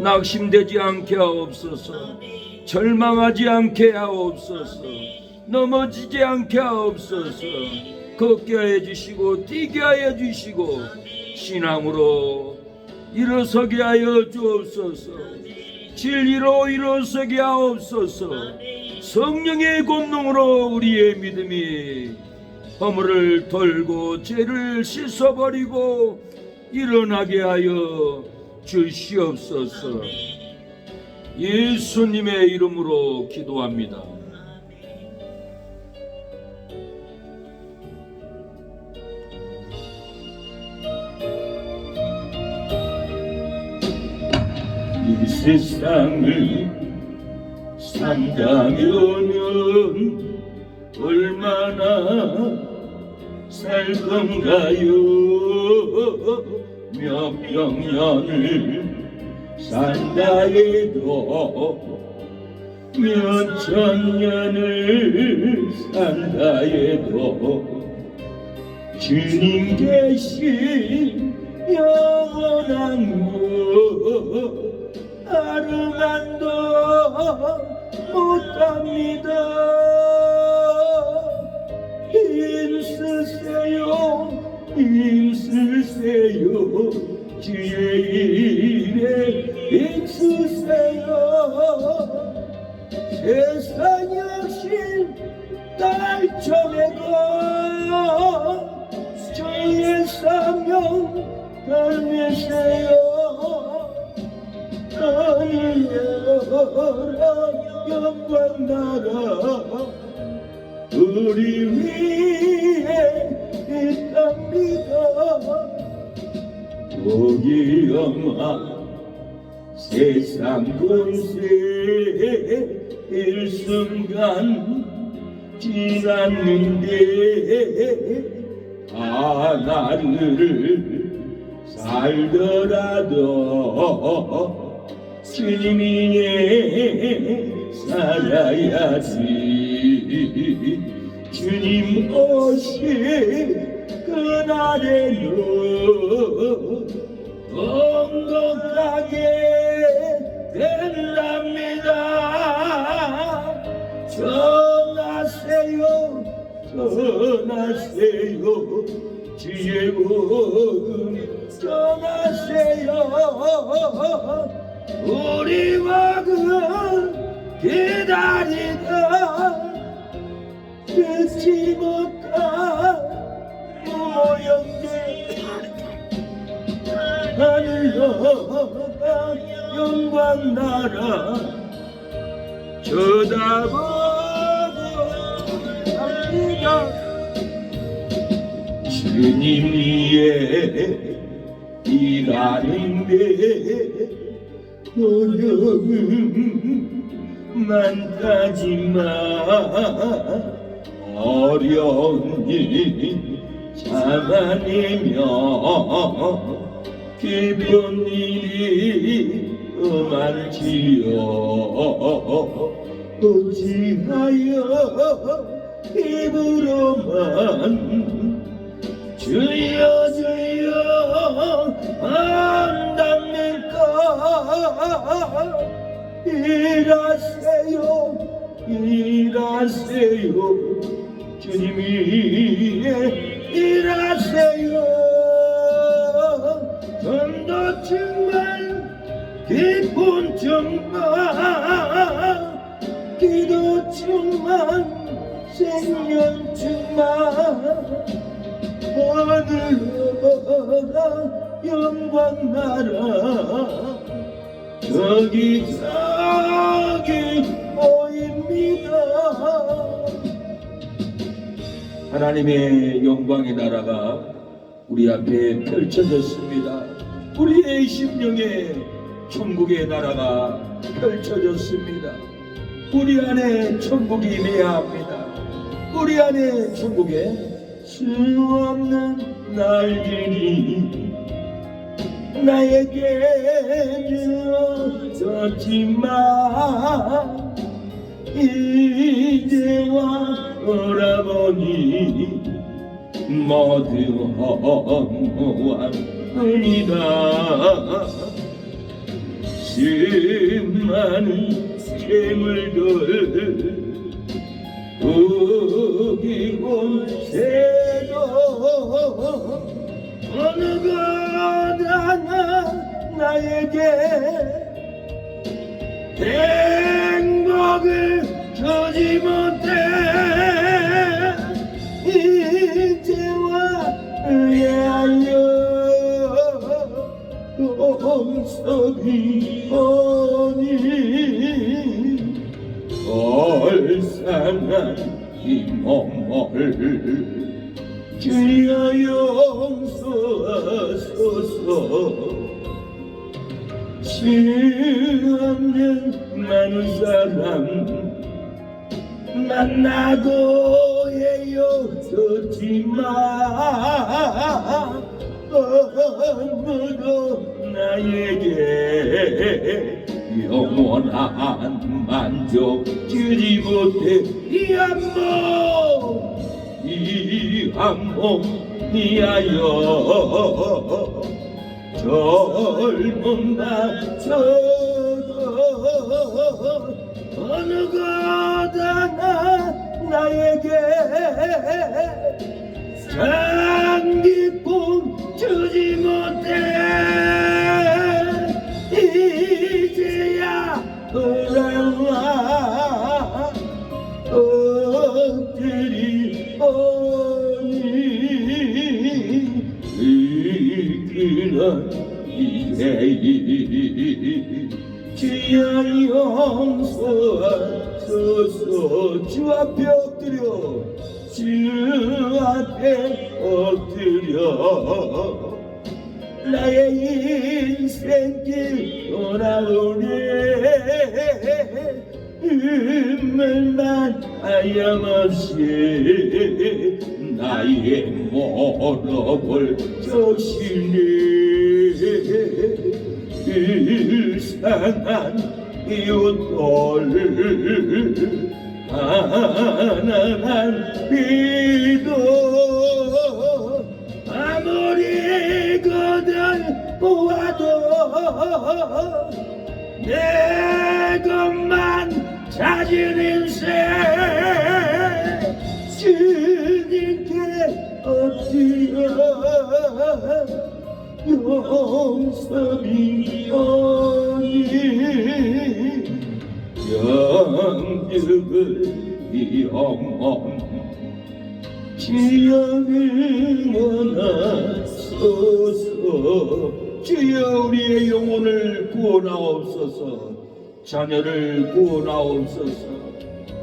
낙심되지 않게 하옵소서. 절망하지 않게 하옵소서. 넘어지지 않게 하옵소서. 걷게 하여 주시고 뛰게 하여 주시고 신앙으로 일어서게 하여 주옵소서. 진리로 일어서게 하옵소서. 성령의 권능으로 우리의 믿음이 허물을 덜고 죄를 씻어버리고 일어나게 하여 주시옵소서. 예수님의 이름으로 기도합니다. 이 세상을 산다면 얼마나 살 건가요? 몇 병년을 산다 해도 몇 천년을 산다 해도 주님 계신 영원한 곳 하루만도 못합니다. 힘쓰세요 힘쓰세요 주의 일에 힘쓰세요. 세상 역시 딸쳐내고 주의 사명 달리세요. 하늘 나라 영광 나라 우리 위에 있답니다. 복이 영화 세상 권세 일순간 지났는데 하나를 살더라도 주님 위에 살아야지. 주님 오실 그날에는 행복하게 된답니다. 전하세요 전하세요 주의 복음 전하세요. 우리 왕은 기다리다 끝이 못한 모형들 하늘 나라 영광 나라 쳐다보고 합니다. 주님 위에 일하는데 어려움 많다지만 어려운 일 참아내며 기쁜 일이 많지요. 어찌하여 입으로만 주여 주여 한답니까? 일하세요 일하세요 주님 위에 일하세요. 전도 충만 기쁨 충만 기도 충만 생명 충만 하늘 나라 영광 나라 저기 보입니다. 하나님의 영광의 나라가 우리 앞에 펼쳐졌습니다. 우리의 심령에 천국의 나라가 펼쳐졌습니다. 우리 안에 천국이 임해야 합니다. 우리 안에 천국에 수 없는 날들이 나에게 주어졌지만 이제와 돌아보니 모두 허무한 은이다. 수많은 재물들 우기곤 새도 어느 것 하나 나에게 행복을 주지 못해 이제와 의하여 용서비 오니 얼싸한 이 몸을 주여 용서하소서. 주 없는 많은 사람 만나고 헤어졌지만 아무도 나에게 영원한 만족 주지 못해 이 한 몸 위하여 젊은 바쳐도 어느 것 하나 나에게 참 기쁨 주지 못해 이제야 돌아와 엎드리오니 이끄는 이제이 주여 용서하소서. 주 앞에 엎드려 주 앞에 엎드려 나의 인생길 돌아오네 음물만 하염없이 나의 모роб을 적시네 불쌍한 이웃들 하나만 비도 아무리 그들 보아도 내 것만 찾은 인생 주님께 엎드려 용서비오니 영육을 영원 지영을 원하소서. 주여 우리의 영혼을 구원하옵소서. 자녀를 구원하옵소서.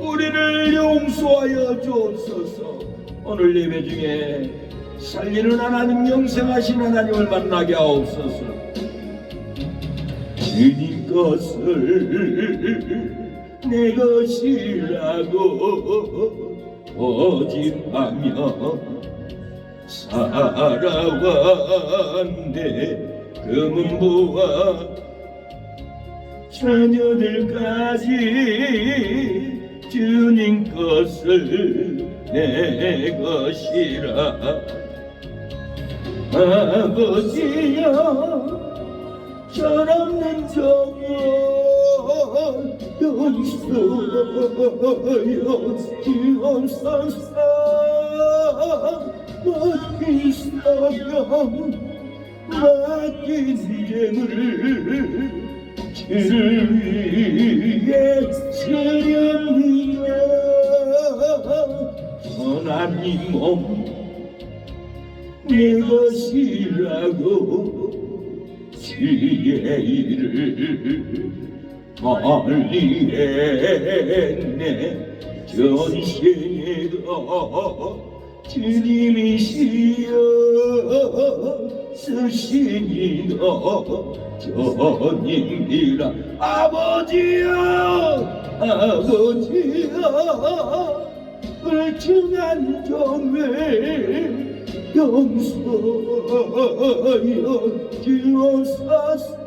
우리를 용서하여 주옵소서. 오늘 예배 중에 살리는 하나님 영생하신 하나님을 만나게 하옵소서. 주님 것을 내 것이라고 거짓하며 살아왔네. 금은보와 처녀들까지 주님 것을 내 것이라. 아버지여 철없는 종을 용서여 주옵소서. 맡기소서 맡긴 재물을 주를 위해 쓰렵니다. 선한 이 몸 내 것이라고 주의 일을 멀리 했네. 전생에도 주님이시여 쓰시니도 주님이라. 아버지여 아버지여 불충한 종을 용서여 주옵소서.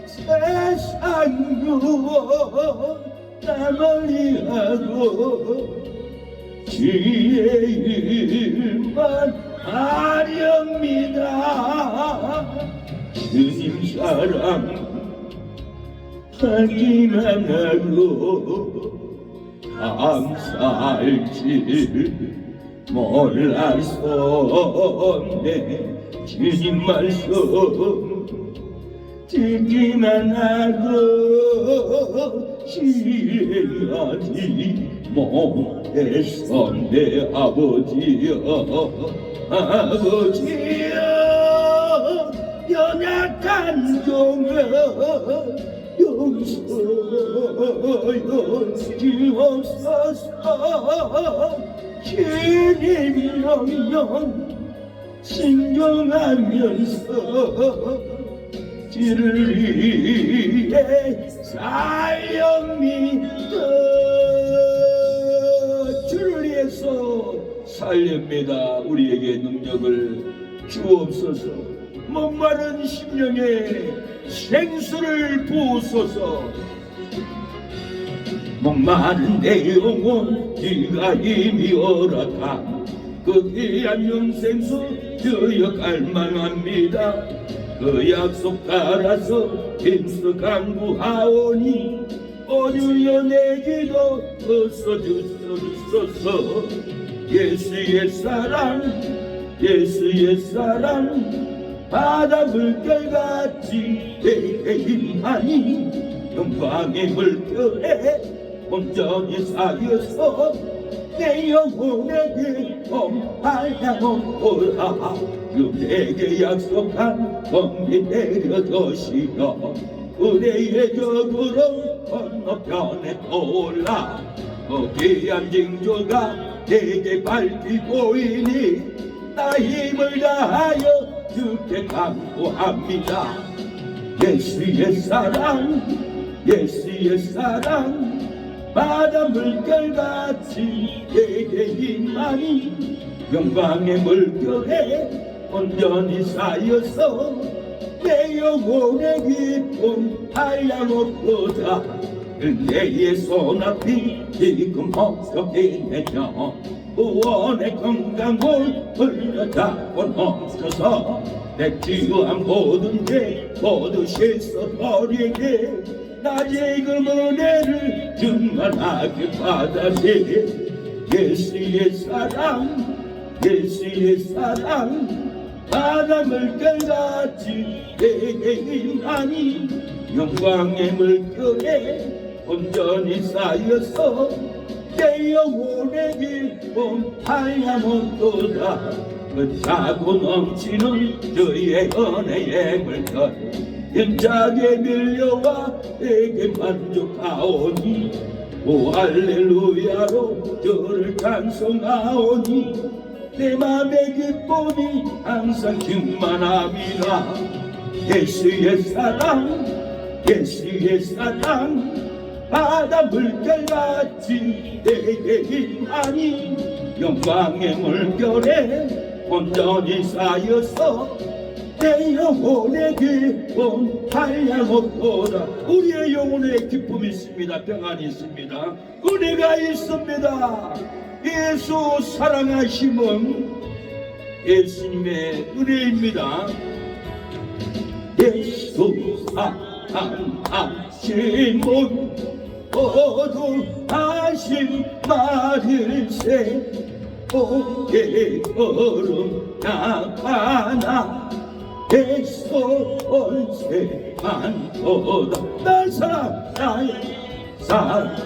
세상 구원 나 멀리하고 주의 일만 하렵니다. 주님 사랑 하기만 하고 감사할지 몰랐었네. 주님 말씀 듣기만 하고 실행하지 못했었네. 아버지여 연약한 종을 용서여 주옵소서. 주님 명령 순종하면서 주를 위해 살렵니다. 주를 위해서 살렵니다. 우리에게 능력을 주옵소서. 목마른 심령에 생수를 부으소서. 목마른 내 영혼 네가 이미 허락한 그 귀한 영생수 주여 갈망합니다. 그 약속 따라서 힘써 간구하오니 오주여 내 기도 어서 주소서. 예수의 사랑 예수의 사랑 바다 물결같이 내게 임하니 영광의 물결에 온전히 쌓여서 내 영혼에게 엄하야오라. 내게 약속한 공기 내려주시어 은혜의 적으로 건너편에 올라 그 귀한 징조가 내게 밝히고 있니 나 힘을 다하여 주께 간구합니다. 예수의 사랑 예수의 사랑 바다 물결같이 내게 임하니 영광의 물결에 온전히 쌓여서 내 영혼의 기쁨 한량없도다. 은혜의 손앞이 지금 멈춰있네요. 구원의 건강을 흘려잡고 넘쳐서 내 지루한 모든 죄 모두 씻어버리게 나의 그 은혜를 충만하게 받아내. 예수의 사랑 예수의 사랑 바다 물결같이 내게 임하니 영광의 물결에 온전히 쌓여서 내 영혼의 기쁨 하야못도다. 그 차고 넘치는 주의 은혜의 물결 힘차게 밀려와 내게 만족하오니 오 할렐루야로 주를 찬송하오니 내 맘의 기쁨이 항상 충만함이라. 예수의 사랑 예수의 사랑 바다 물결같이 내게 임하니 영광의 물결에 온전히 쌓여서 내 영혼의 기쁨 한량없도다. 우리의 영혼에 기쁨이 있습니다. 평안이 있습니다. 은혜가 있습니다. 예수 사랑하심은 예수님의 은혜입니다. 예수 사랑하심은 모두 하신 말일세. 오게 걸음 나가나 예수 온세만보다 날 사랑하세. 날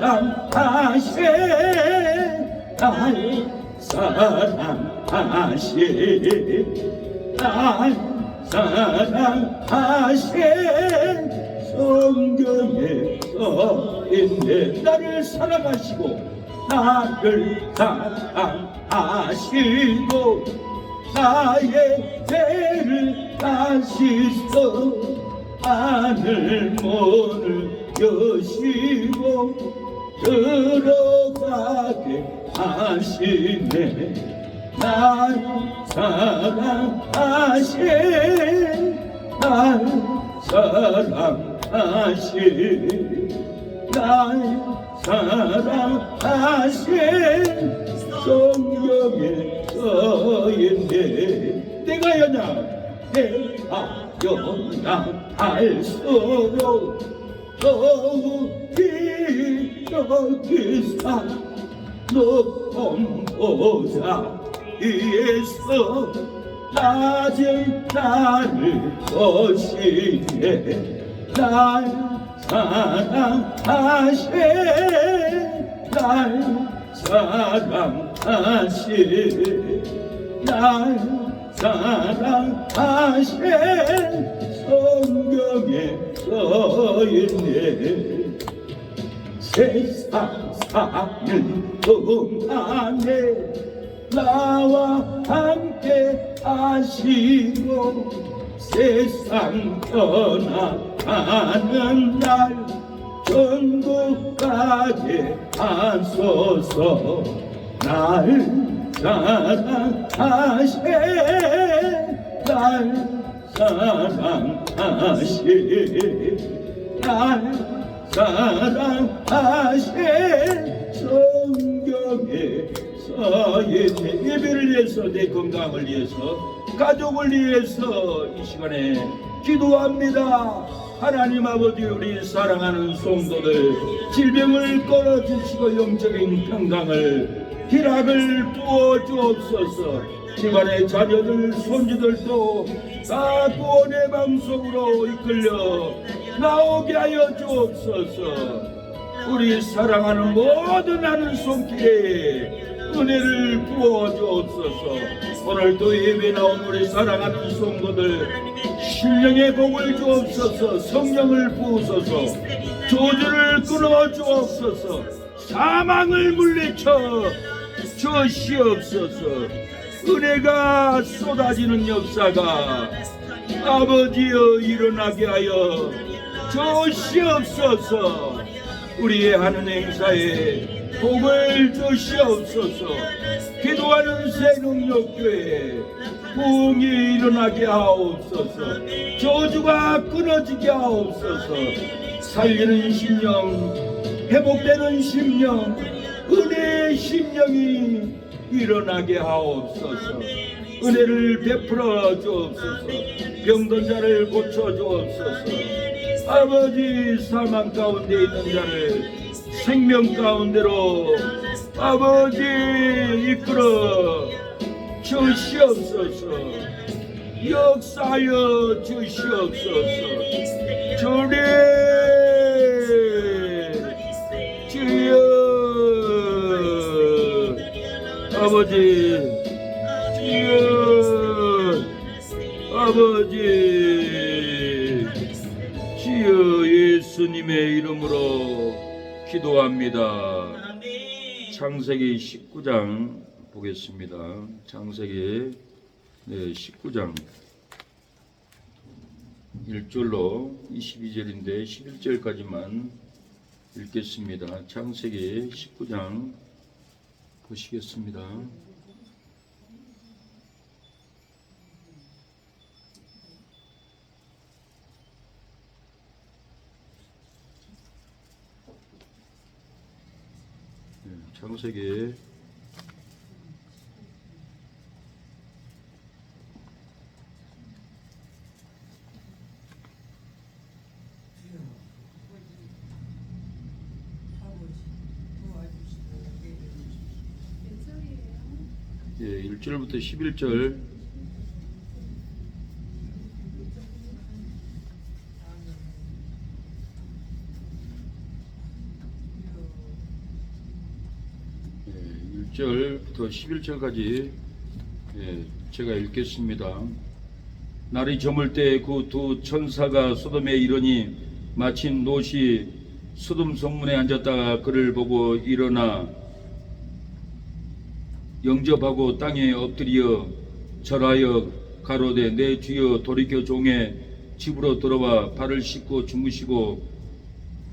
사랑하세. 날 사랑하세. 성경에 써있네. 나를 사랑하시고 나를 사랑하시고 나의 죄를 다시써 하늘 문을 여시고 들어가게 하시네. 날 사랑하시 날 사랑하시 날 사랑하시 성경에 써있네. 내가 연약할수록 여기사 높은 보좌 위에서 낮은 나를 보시네 날 사랑하시 날 사랑하시 날 사랑하시 성경에 써있네 세상 사는 동안에 나와 함께 하시고 세상 떠나가는 날 천국 가게 하소서 날 사랑하시 날 사랑하시 날 사랑하시 성경에 써있네 예배를 위해서 내 건강을 위해서 가족을 위해서 이 시간에 기도합니다. 하나님 아버지 우리 사랑하는 성도들 질병을 끊어주시고 영적인 평강을 희락을 부어주옵소서. 집안의 자녀들 손주들도 다 구원의 방송으로 이끌려 나오게 하여 주옵소서. 우리 사랑하는 모든 하는 손길에 은혜를 부어 주옵소서. 오늘도 예배 나온 우리 사랑하는 성도들 신령의 복을 주옵소서. 성령을 부으소서. 저주를 끊어 주옵소서. 사망을 물리쳐 주시옵소서. 은혜가 쏟아지는 역사가 아버지여 일어나게 하여 주시옵소서. 우리의 하는 행사에 복을 주시옵소서. 기도하는 새능력교회 부흥이 일어나게 하옵소서. 저주가 끊어지게 하옵소서. 살리는 심령, 회복되는 심령, 은혜의 심령이 일어나게 하옵소서. 은혜를 베풀어 주옵소서. 병든 자를 고쳐 주옵소서. 아버지 사망 가운데 있는 자를 생명 가운데로 아버지 이끌어 주시옵소서. 역사하여 주시옵소서. 주님 주여 아버지 주여 아버지 주여 예수님의 이름으로 기도합니다. 창세기 19장 보겠습니다. 창세기 19장 1절로 22절인데 11절까지만 읽겠습니다. 창세기 19장 보시겠습니다. 창세기 1절부터 11절 부터 11절까지 제가 읽겠습니다. 날이 저물 때 그 두 천사가 소돔에 이르니 마침 롯이 소돔 성문에 앉았다가 그를 보고 일어나 영접하고 땅에 엎드려 절하여 가로되 내 주여 돌이켜 종의 집으로 들어와 발을 씻고 주무시고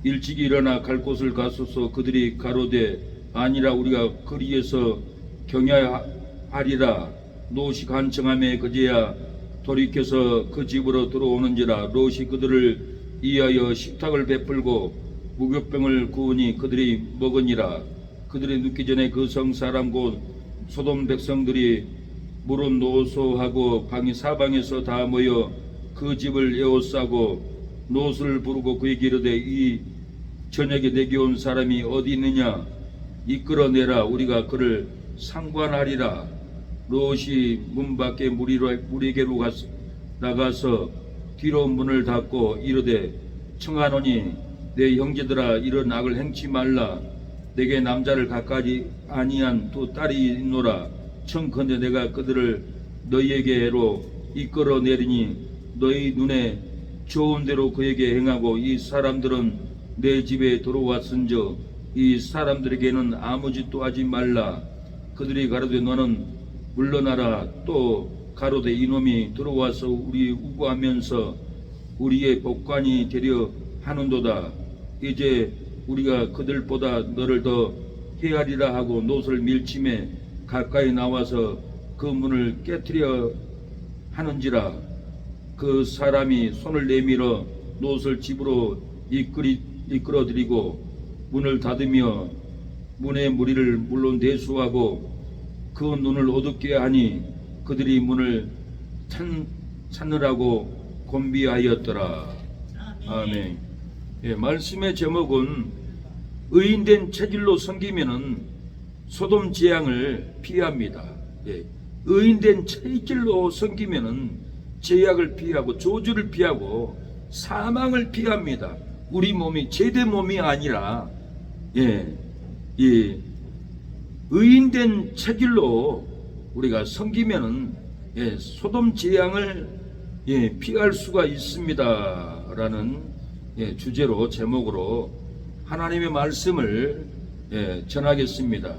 일찍이 일어나 갈 곳을 가소서. 그들이 가로되 아니라 우리가 거리에서 경야하리라. 롯이 간청하매 그제야 돌이켜서 그 집으로 들어오는지라. 롯이 그들을 이하여 식탁을 베풀고 무교병을 구우니 그들이 먹으니라. 그들이 눕기 전에 그 성 사람 곧 소돔 백성들이 물은 노소하고 방이 사방에서 다 모여 그 집을 에워싸고 롯을 부르고 그에게 이르되 이 저녁에 내게 온 사람이 어디 있느냐 이끌어내라 우리가 그를 상관하리라. 롯이 문 밖에 무리에게로 나가서 뒤로 문을 닫고 이르되 청하노니 내 형제들아 이런 악을 행치 말라. 내게 남자를 가까이 아니한 두 딸이 있노라. 청컨대 내가 그들을 너희에게로 이끌어내리니 너희 눈에 좋은 대로 그에게 행하고 이 사람들은 내 집에 들어왔은저 이 사람들에게는 아무 짓도 하지 말라. 그들이 가로되 너는 물러나라. 또 가로되 이놈이 들어와서 우리 우고하면서 우리의 복관이 되려 하는도다. 이제 우리가 그들보다 너를 더 헤아리라 하고 롯을 밀침에 가까이 나와서 그 문을 깨뜨려 하는지라. 그 사람이 손을 내밀어 롯을 집으로 이끌어들이고 문을 닫으며 문의 무리를 물론 대수하고 그 눈을 어둡게 하니 그들이 문을 찾느라고 곤비하였더라. 아멘. 예, 말씀의 제목은 의인된 체질로 섬기면은 소돔 재앙을 피합니다. 예, 의인된 체질로 섬기면은 제약을 피하고 저주를 피하고 사망을 피합니다. 우리 몸이 제대 몸이 아니라 의인된 체질로 우리가 섬기면은 소돔 재앙을 피할 수가 있습니다라는 주제로 제목으로 하나님의 말씀을 전하겠습니다.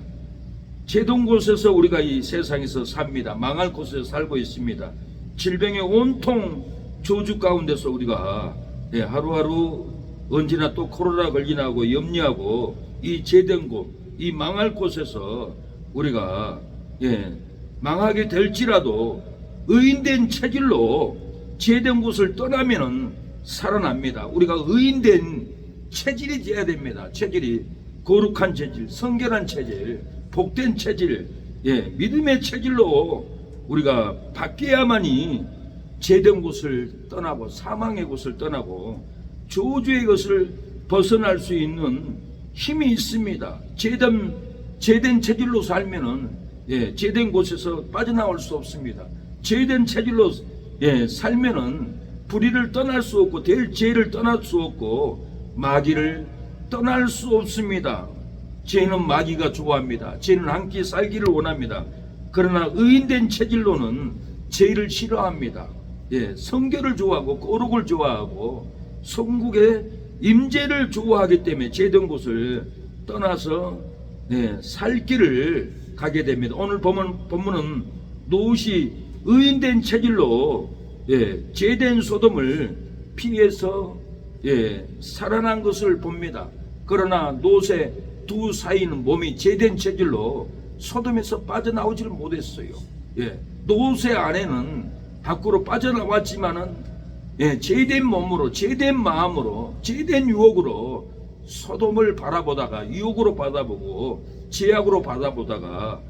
제동 곳에서 우리가 이 세상에서 삽니다. 망할 곳에서 살고 있습니다. 질병의 온통 저주 가운데서 우리가 하루하루 언제나 또 코로나 걸리나고 염려하고 이 제된 곳, 이 망할 곳에서 우리가 망하게 될지라도 의인된 체질로 제된 곳을 떠나면은 살아납니다. 우리가 의인된 체질이 되어야 됩니다. 체질이 거룩한 체질, 성결한 체질, 복된 체질, 믿음의 체질로 우리가 바뀌어야만이 제된 곳을 떠나고 사망의 곳을 떠나고 저주의 것을 벗어날 수 있는 힘이 있습니다. 제된 체질로 살면은 제된 곳에서 빠져나올 수 없습니다. 제된 체질로 살면은 불의를 떠날 수 없고 죄를 떠날 수 없고 마귀를 떠날 수 없습니다. 죄는 마귀가 좋아합니다. 죄는 함께 살기를 원합니다. 그러나 의인된 체질로는 죄를 싫어합니다. 성결을 좋아하고 거룩을 좋아하고 성국의 임재를 좋아하기 때문에 제된 곳을 떠나서 살 길을 가게 됩니다. 오늘 본문은 롯이 의인된 체질로 제된 소돔을 피해서 살아난 것을 봅니다. 그러나 롯의 두 사이는 몸이 제된 체질로 소돔에서 빠져나오지를 못했어요. 롯의 아내는 밖으로 빠져나왔지만은 제된 몸으로, 제된 마음으로, 제된 유혹으로 소돔을 바라보다가 유혹으로 받아보고 제약으로 받아보다가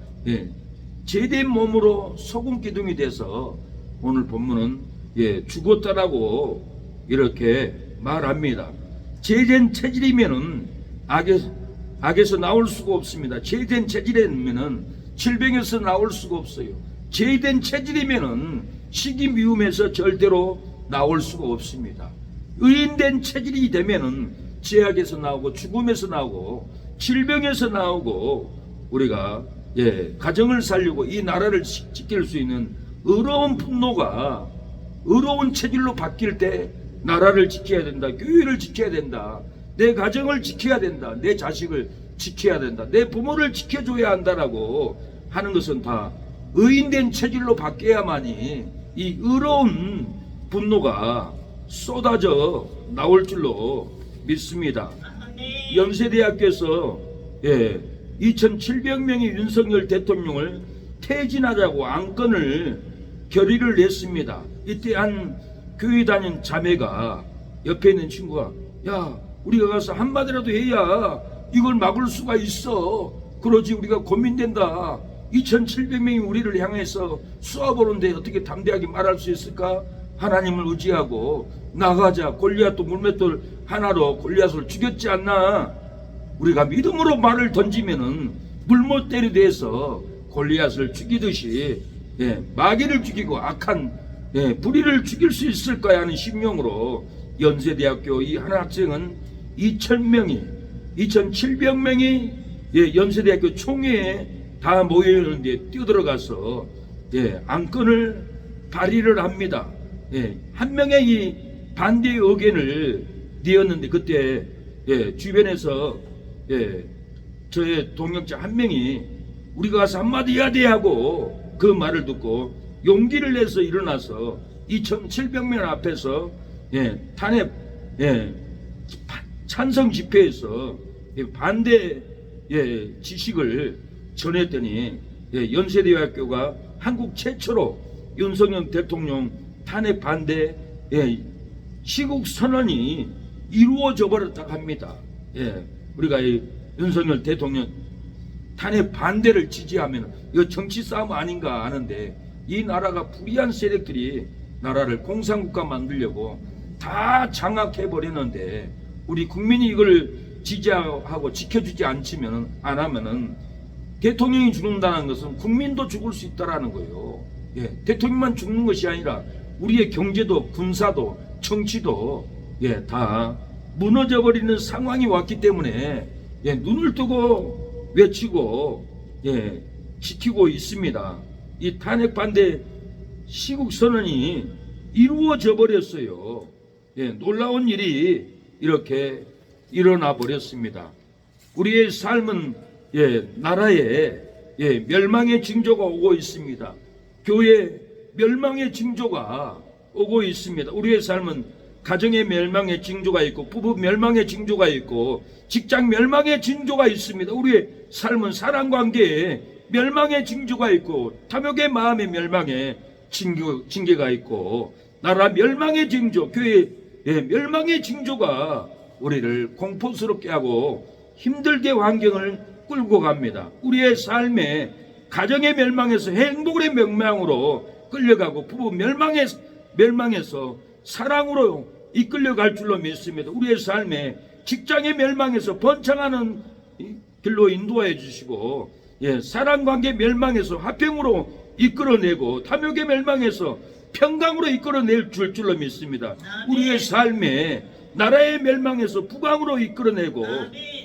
제된 몸으로 소금 기둥이 돼서 오늘 본문은 죽었다라고 이렇게 말합니다. 제된 체질이면은 악에서 나올 수가 없습니다. 제된 체질이면은 질병에서 나올 수가 없어요. 제된 체질이면은 시기 미움에서 절대로 나올 수가 없습니다. 의인된 체질이 되면은 죄악에서 나오고 죽음에서 나오고 질병에서 나오고 우리가 가정을 살리고 이 나라를 지킬 수 있는 의로운 분노가 의로운 체질로 바뀔 때 나라를 지켜야 된다, 교회를 지켜야 된다, 내 가정을 지켜야 된다, 내 자식을 지켜야 된다, 내 부모를 지켜줘야 한다라고 하는 것은 다 의인된 체질로 바뀌어야만이 이 의로운 분노가 쏟아져 나올 줄로 믿습니다. 연세대학교에서 2,700명의 윤석열 대통령을 퇴진하자고 안건을 결의를 냈습니다. 이때 한 교회 다닌 자매가 옆에 있는 친구가 야 우리가 가서 한마디라도 해야 이걸 막을 수가 있어. 그러지 우리가 고민된다. 2,700명이 우리를 향해서 쏘아보는데 어떻게 담대하게 말할 수 있을까? 하나님을 의지하고 나가자. 골리앗도 물맷돌 하나로 골리앗을 죽였지 않나? 우리가 믿음으로 말을 던지면은 물못대로 돼서 골리앗을 죽이듯이 마귀를 죽이고 악한 불의를 죽일 수 있을까 하는 심령으로 연세대학교 이 한 학생은 2,700명이 연세대학교 총회에 다 모여있는데 뛰어들어가서 안건을 발의를 합니다. 한 명의 이 반대 의견을 내었는데 그때 주변에서 저의 동역자 한 명이 우리가 가서 한마디 해야 돼 하고 그 말을 듣고 용기를 내서 일어나서 2,700명 앞에서 탄핵 찬성 집회에서 반대 지식을 전했더니 연세대학교가 한국 최초로 윤석열 대통령 탄핵 반대 시국 선언이 이루어져 버렸다고 합니다. 우리가 이 윤석열 대통령 탄핵 반대를 지지하면 이거 정치 싸움 아닌가 하는데 이 나라가 불의한 세력들이 나라를 공산국가 만들려고 다 장악해 버리는데 우리 국민이 이걸 지지하고 지켜주지 않으면 안 하면은 대통령이 죽는다는 것은 국민도 죽을 수 있다라는 거예요. 대통령만 죽는 것이 아니라 우리의 경제도 군사도 정치도 다 무너져 버리는 상황이 왔기 때문에 눈을 뜨고 외치고 지키고 있습니다. 이 탄핵 반대 시국 선언이 이루어져 버렸어요. 놀라운 일이 이렇게 일어나 버렸습니다. 우리의 삶은 나라에 멸망의 징조가 오고 있습니다. 교회 멸망의 징조가 오고 있습니다. 우리의 삶은 가정의 멸망의 징조가 있고 부부 멸망의 징조가 있고 직장 멸망의 징조가 있습니다. 우리의 삶은 사랑관계에 멸망의 징조가 있고 탐욕의 마음의 멸망의 징계가 있고 나라 멸망의 징조, 교회 멸망의 징조가 우리를 공포스럽게 하고 힘들게 환경을 끌고 갑니다. 우리의 삶에 가정의 멸망에서 행복의 멸망으로 끌려가고 부부 멸망에서 사랑으로 이끌려갈 줄로 믿습니다. 우리의 삶에 직장의 멸망에서 번창하는 길로 인도해 주시고 사랑관계 멸망에서 화평으로 이끌어내고 탐욕의 멸망에서 평강으로 이끌어낼 줄로 믿습니다. 우리의 삶에 나라의 멸망에서 부강으로 이끌어내고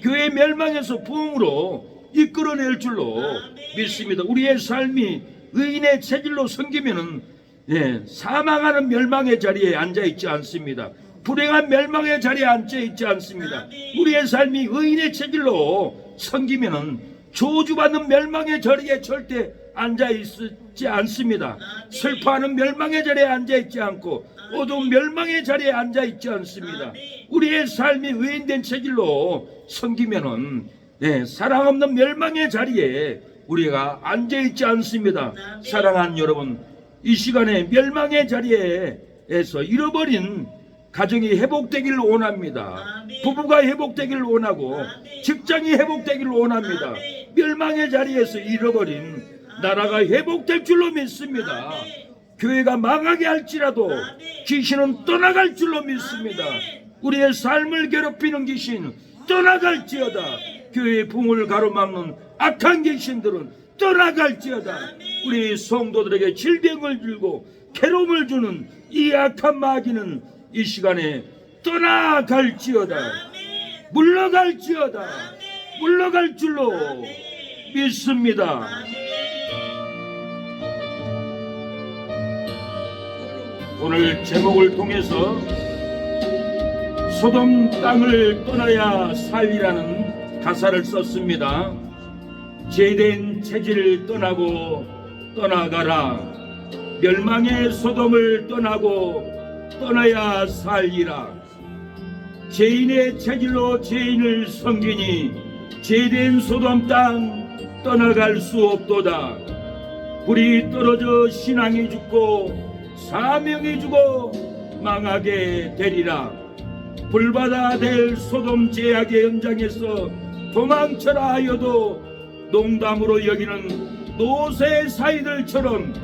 교회 멸망에서 부흥으로 이끌어낼 줄로 믿습니다. 우리의 삶이 의인의 체질로 섬기면은 사망하는 멸망의 자리에 앉아 있지 않습니다. 불행한 멸망의 자리에 앉아 있지 않습니다. 우리의 삶이 의인의 체질로 섬기면은 저주받는 멸망의 자리에 절대 앉아 있지 않습니다. 슬퍼하는 멸망의 자리에 앉아 있지 않고 어두운 멸망의 자리에 앉아 있지 않습니다. 우리의 삶이 의인된 체질로 섬기면은 사랑 없는 멸망의 자리에 우리가 앉아 있지 않습니다. 사랑하는 여러분, 이 시간에 멸망의 자리에서 잃어버린 가정이 회복되기를 원합니다. 부부가 회복되기를 원하고 직장이 회복되기를 원합니다. 멸망의 자리에서 잃어버린 나라가 회복될 줄로 믿습니다. 교회가 망하게 할지라도 귀신은 떠나갈 줄로 믿습니다. 우리의 삶을 괴롭히는 귀신 떠나갈지어다. 교회의 붕을 가로막는 악한 귀신들은 떠나갈지어다. 우리 성도들에게 질병을 주고 괴로움을 주는 이 악한 마귀는 이 시간에 떠나갈지어다. 물러갈지어다. 물러갈 줄로 믿습니다. 오늘 제목을 통해서 소돔 땅을 떠나야 살리라는 가사를 썼습니다. 죄된 체질을 떠나고 떠나가라. 멸망의 소돔을 떠나고 떠나야 살리라. 죄인의 체질로 죄인을 섬기니 죄된 소돔 땅 떠나갈 수 없도다. 불이 떨어져 신앙이 죽고 사명이 죽어 망하게 되리라. 불바다 될 소돔 죄악의 현장에서 도망쳐라 하여도 농담으로 여기는 노새 사이들처럼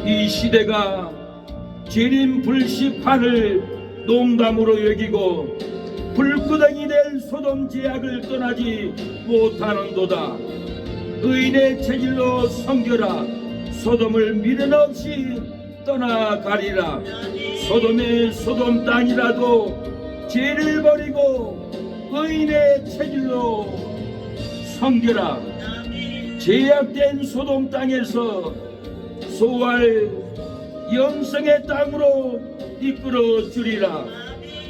이 시대가 재림 불시판을 농담으로 여기고 불구덩이 될 소돔 제약을 떠나지 못하는도다. 의인의 체질로 섬겨라. 소돔을 미련 없이 떠나가리라. 소돔의 소돔 땅이라도 죄를 버리고 의인의 체질로 섬겨라. 제약된 소돔 땅에서 소활 영성의 땅으로 이끌어 주리라.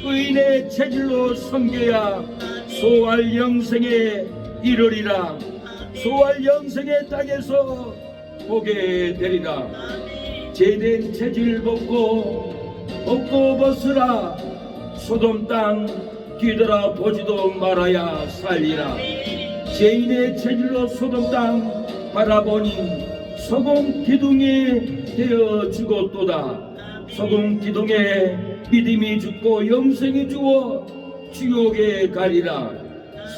의인의 체질로 섬겨야 소활 영생에 이르리라. 소활 영생의 땅에서 보게 되리라. 제된 체질 벗고 벗으라. 소돔 땅 뒤돌아 보지도 말아야 살리라. 죄인의 체질로 소돔 땅 바라보니 소금 기둥이 되어 죽었도다. 소금 기둥에 믿음이 죽고 영생이 죽어 지옥에 가리라.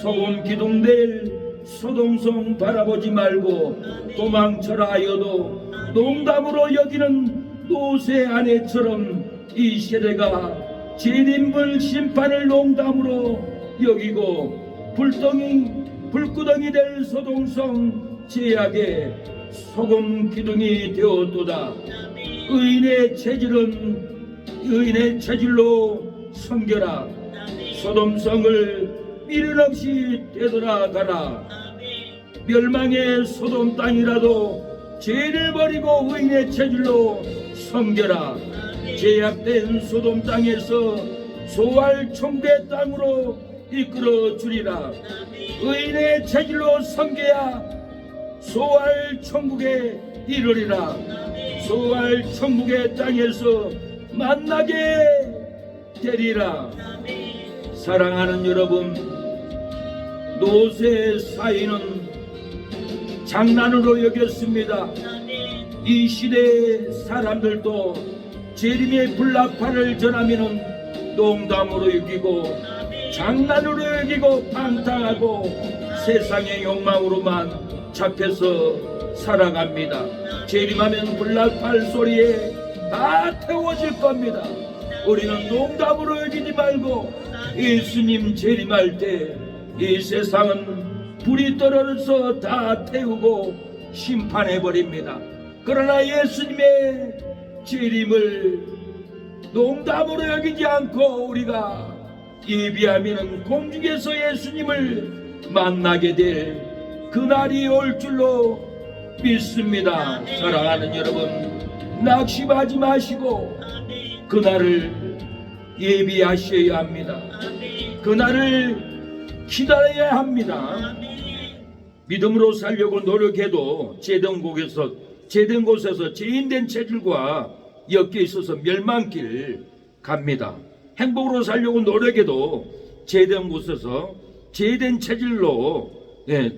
소금 기둥 될 소돔성 바라보지 말고 도망쳐라 하여도 농담으로 여기는 노새 아내처럼 이 세대가 재림불 심판을 농담으로 여기고 불구덩이 될 소돔성 제약에 소금 기둥이 되었도다. 의인의 체질로 섬겨라. 소돔성을 미련 없이 되돌아가라. 멸망의 소돔 땅이라도 죄를 버리고 의인의 체질로 섬겨라. 제약된 소돔 땅에서 소활 천국의 땅으로 이끌어 주리라. 의인의 체질로 섬겨야 소활 천국에 이르리라. 소활 천국의 땅에서 만나게 되리라. 사랑하는 여러분, 노새 사이는 장난으로 여겼습니다. 이 시대의 사람들도 재림의 불나파를 전하면은 농담으로 여기고 장난으로 여기고 방탕하고 세상의 욕망으로만 잡혀서 살아갑니다. 재림하면 불나팔 소리에 다 태워질 겁니다. 우리는 농담으로 여기지 말고 예수님 재림할 때 이 세상은 불이 떨어져서 다 태우고 심판해버립니다. 그러나 예수님의 재림을 농담으로 여기지 않고 우리가 예비하면 공중에서 예수님을 만나게 될 그날이 올 줄로 믿습니다. 사랑하는 여러분, 낙심하지 마시고 그날을 예비하셔야 합니다. 그날을 기다려야 합니다. 믿음으로 살려고 노력해도 제된 곳에서 죄인된 체질과 엮여 있어서 멸망길 갑니다. 행복으로 살려고 노력해도 제된 곳에서 죄된 체질로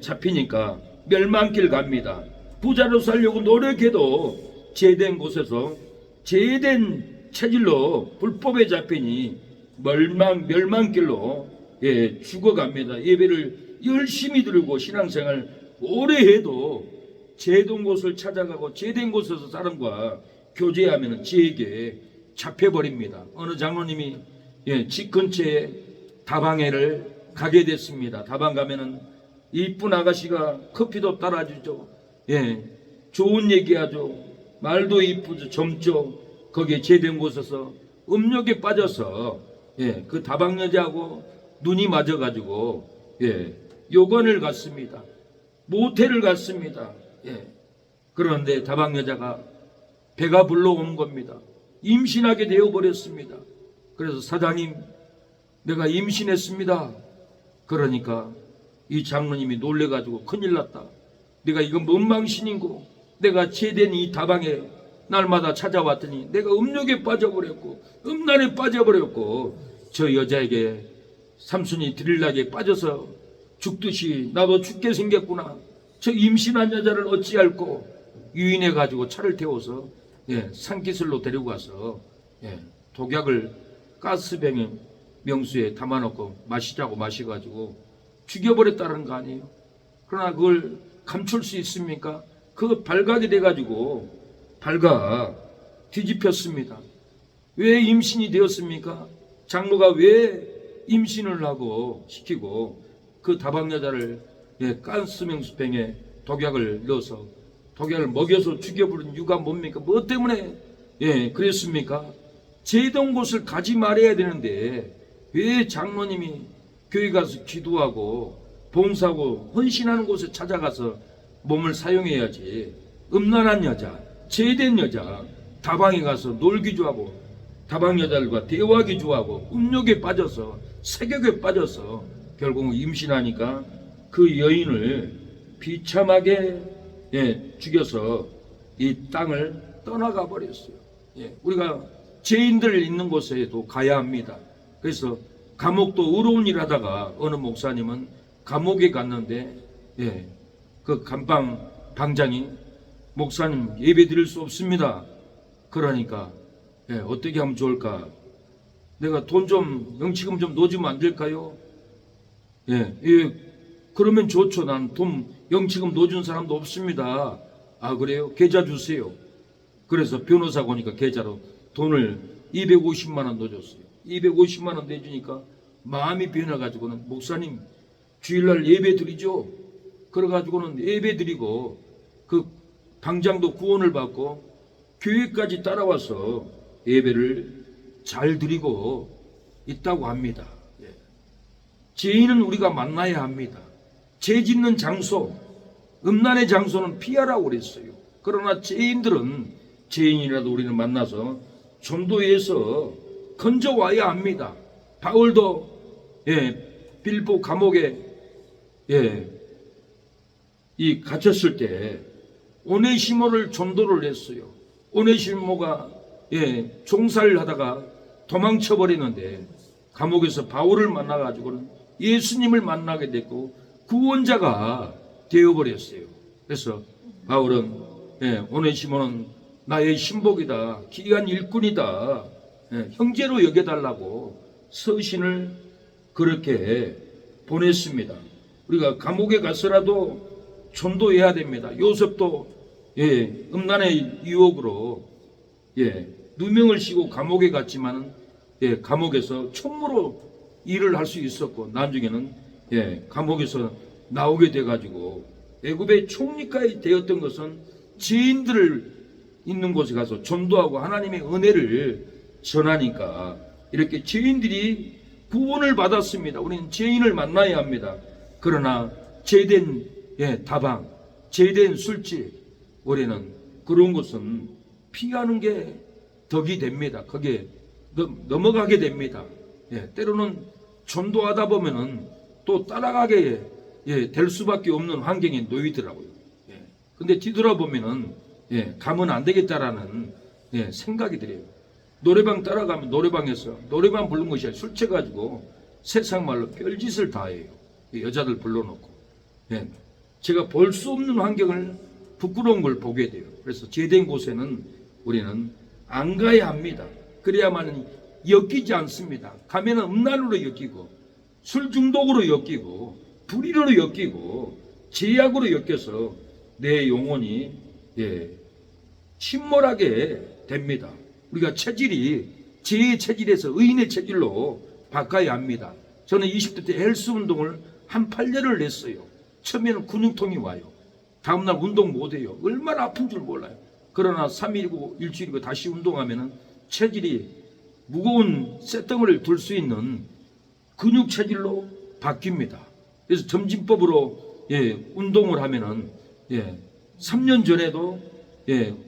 잡히니까 멸망길 갑니다. 부자로 살려고 노력해도 죄된 곳에서 죄된 체질로 불법에 잡히니 멸망길로 죽어갑니다. 예배를 열심히 드리고 신앙생활 오래 해도 죄된 곳을 찾아가고 죄된 곳에서 사람과 교제하면 지에게 잡혀버립니다. 어느 장로님이 집 근처에 다방에를 가게 됐습니다. 다방 가면은 이쁜 아가씨가 커피도 따라주죠. 좋은 얘기하죠. 말도 이쁘죠. 젊죠. 거기에 죄된 곳에서 음욕에 빠져서 그 다방 여자하고 눈이 맞아가지고 요관을 갔습니다. 모텔을 갔습니다. 그런데 다방 여자가 배가 불러온 겁니다. 임신하게 되어버렸습니다. 그래서 사장님, 내가 임신했습니다. 그러니까 이 장로님이 놀래가지고 큰일 났다. 내가 이건 뭔 망신이고, 내가 죄된 이 다방에 날마다 찾아왔더니 내가 음욕에 빠져버렸고 음란에 빠져버렸고 저 여자에게 삼순이 들일락에 빠져서 죽듯이 나도 죽게 생겼구나. 저 임신한 여자를 어찌할꼬. 유인해가지고 차를 태워서 산기슭로 데리고 가서 독약을 가스병에 명수에 담아놓고 마시자고 마셔가지고 죽여버렸다는 거 아니에요. 그러나 그걸 감출 수 있습니까? 그거 발각이 돼가지고 발각 뒤집혔습니다. 왜 임신이 되었습니까? 장로가 왜 임신을 하고 시키고 그 다방 여자를 가스명수병에 독약을 넣어서 독약을 먹여서 죽여버린 이유가 뭡니까? 뭐 때문에 그랬습니까? 제동 곳을 가지 말아야 되는데 왜 장로님이 교회 가서 기도하고 봉사하고 헌신하는 곳에 찾아가서 몸을 사용해야지. 음란한 여자, 제된 여자, 다방에 가서 놀기 좋아하고 다방 여자들과 대화하기 좋아하고 음욕에 빠져서 세격에 빠져서 결국 임신하니까 그 여인을 비참하게 죽여서 이 땅을 떠나가 버렸어요. 우리가 죄인들 있는 곳에도 가야 합니다. 그래서 감옥도 의로운 일 하다가 어느 목사님은 감옥에 갔는데 그 감방 방장이 목사님 예배 드릴 수 없습니다. 그러니까 어떻게 하면 좋을까? 내가 돈 좀 영치금 좀 넣어주면 안 될까요? 그러면 좋죠. 난 돈 영치금 넣어준 사람도 없습니다. 아 그래요? 계좌 주세요. 그래서 변호사가 오니까 계좌로 돈을 250만 원 넣어줬어요. 250만 원 내주니까 마음이 변해가지고는 목사님 주일날 예배 드리죠. 그래가지고는 예배 드리고 그 방장도 구원을 받고 교회까지 따라와서 예배를 잘 드리고 있다고 합니다. 죄인은 우리가 만나야 합니다. 죄 짓는 장소, 음란의 장소는 피하라고 그랬어요. 그러나 죄인들은 죄인이라도 우리는 만나서 전도해서 건져와야 합니다. 바울도 빌보 감옥에 이 갇혔을 때 오네시모를 전도를 했어요. 오네시모가 종살을 하다가 도망쳐 버리는데 감옥에서 바울을 만나가지고는 예수님을 만나게 됐고 구원자가 되어버렸어요. 그래서 바울은 오네시모는 나의 신복이다, 귀한 일꾼이다, 형제로 여겨달라고 서신을 그렇게 보냈습니다. 우리가 감옥에 가서라도 전도해야 됩니다. 요셉도 음란의 유혹으로 누명을 씌고 감옥에 갔지만은 감옥에서 총무로 일을 할 수 있었고 나중에는 감옥에서 나오게 돼가지고 애굽의 총리까지 되었던 것은 죄인들을 있는 곳에 가서 전도하고 하나님의 은혜를 전하니까 이렇게 죄인들이 구원을 받았습니다. 우리는 죄인을 만나야 합니다. 그러나 죄된 다방, 죄된 술집, 우리는 그런 것은 피하는 게 덕이 됩니다. 거기에 넘어가게 됩니다. 때로는 전도하다 보면은 또 따라가게 될 수밖에 없는 환경에 놓이더라고요. 근데 뒤돌아보면은 가면 안 되겠다라는 생각이 들어요. 노래방 따라가면 노래방에서 노래방 부른 것이 아니라 술 취해가지고 세상 말로 별짓을 다 해요. 여자들 불러놓고. 제가 볼 수 없는 환경을 부끄러운 걸 보게 돼요. 그래서 제된 곳에는 우리는 안 가야 합니다. 그래야만 엮이지 않습니다. 가면은 음란으로 엮이고 술 중독으로 엮이고 불의로 엮이고 제약으로 엮여서 내 영혼이 침몰하게 됩니다. 우리가 체질이 죄의 체질에서 의인의 체질로 바꿔야 합니다. 저는 20대 때 헬스 운동을 한 8년을 했어요. 처음에는 근육통이 와요. 다음날 운동 못해요. 얼마나 아픈 줄 몰라요. 그러나 3일이고 일주일이고 다시 운동하면은 체질이 무거운 쇳덩어리를 들 수 있는 근육 체질로 바뀝니다. 그래서 점진법으로 운동을 하면은 3년 전에도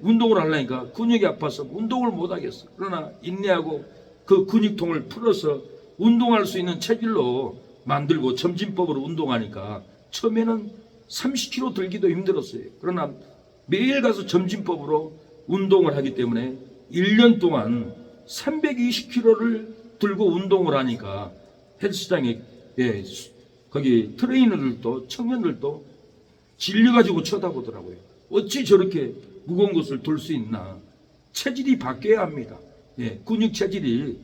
운동을 하려니까 근육이 아파서 운동을 못 하겠어. 그러나 인내하고 그 근육통을 풀어서 운동할 수 있는 체질로 만들고 점진법으로 운동하니까 처음에는 30kg 들기도 힘들었어요. 그러나 매일 가서 점진법으로 운동을 하기 때문에 1년 동안 320kg를 들고 운동을 하니까 헬스장에 거기 트레이너들도 청년들도 질려가지고 쳐다보더라고요. 어찌 저렇게 무거운 것을 들 수 있나. 체질이 바뀌어야 합니다. 근육 체질이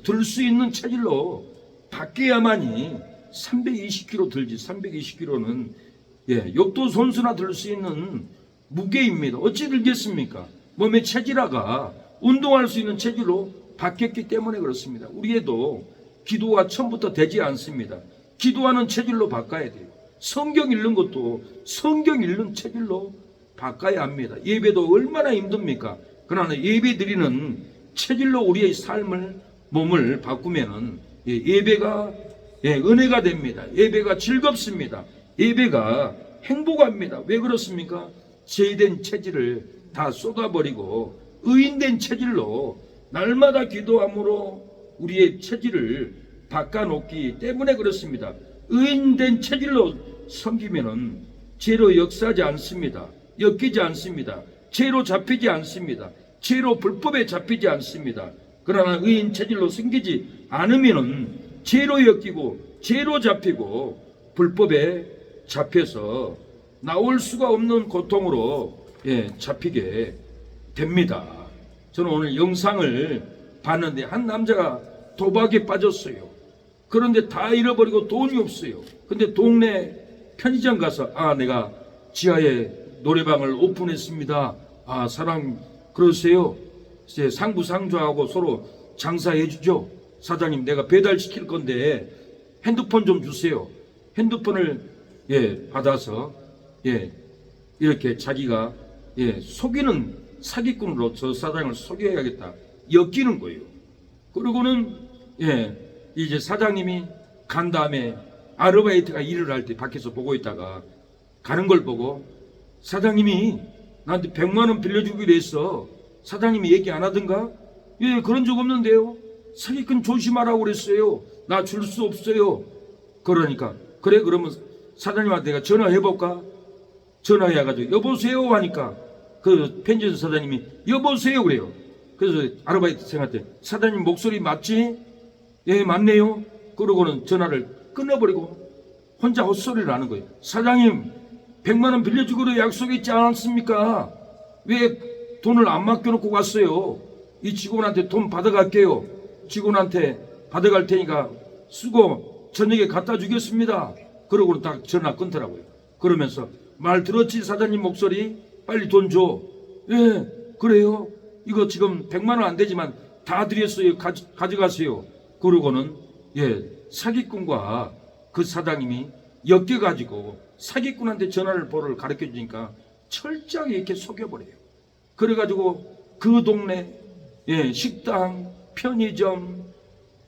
들 수 있는 체질로 바뀌어야만이 320kg 들지. 320kg는 역도 선수나 들 수 있는 무게입니다. 어찌 들겠습니까? 몸의 체질화가 운동할 수 있는 체질로 바뀌었기 때문에 그렇습니다. 우리에도 기도가 처음부터 되지 않습니다. 기도하는 체질로 바꿔야 돼요. 성경 읽는 것도 성경 읽는 체질로 바꿔야 합니다. 예배도 얼마나 힘듭니까? 그러나 예배 드리는 체질로 우리의 삶을 몸을 바꾸면은 예배가 은혜가 됩니다. 예배가 즐겁습니다. 예배가 행복합니다. 왜 그렇습니까? 죄된 체질을 다 쏟아버리고 의인된 체질로 날마다 기도함으로 우리의 체질을 바꿔놓기 때문에 그렇습니다. 의인된 체질로 섬기면은 죄로 역사하지 않습니다. 엮이지 않습니다. 죄로 잡히지 않습니다. 죄로 불법에 잡히지 않습니다. 그러나 의인 체질로 섬기지 않으면은 죄로 엮이고 죄로 잡히고 불법에 잡혀서 나올 수가 없는 고통으로 잡히게 됩니다. 저는 오늘 영상을 봤는데 한 남자가 도박에 빠졌어요. 그런데 다 잃어버리고 돈이 없어요. 근데 동네 편의점 가서 내가 지하에 노래방을 오픈했습니다. 사랑 그러세요? 이제 상부상조하고 서로 장사해 주죠. 사장님 내가 배달시킬 건데 핸드폰 좀 주세요. 핸드폰을 받아서 이렇게 자기가 속이는 사기꾼으로 저 사장을 속여야겠다 엮이는 거예요. 그러고는 이제 사장님이 간 다음에 아르바이트가 일을 할 때 밖에서 보고 있다가 가는 걸 보고 사장님이 나한테 100만 원 빌려주기로 했어. 사장님이 얘기 안 하던가? 그런 적 없는데요. 사기꾼 조심하라고 그랬어요. 나 줄 수 없어요. 그러니까 그래 그러면 사장님한테 내가 전화해볼까? 전화해가지고 여보세요 하니까 그 편의점 사장님이 여보세요 그래요. 그래서 아르바이트생한테 사장님 목소리 맞지? 맞네요. 그러고는 전화를 끊어버리고 혼자 헛소리를 하는 거예요. 사장님 100만 원 빌려주기로 약속했지 않았습니까? 왜 돈을 안 맡겨놓고 갔어요? 이 직원한테 돈 받아갈게요. 직원한테 받아갈 테니까 쓰고 저녁에 갖다 주겠습니다. 그러고는 딱 전화 끊더라고요. 그러면서 말 들었지 사장님 목소리? 빨리 돈 줘. 그래요. 이거 지금 100만 원 안 되지만 다 드렸어요. 가져가세요. 그러고는 사기꾼과 그 사장님이 엮여가지고 사기꾼한테 전화를 번호를 가르쳐 주니까 철저하게 이렇게 속여버려요. 그래가지고 그 동네 식당, 편의점,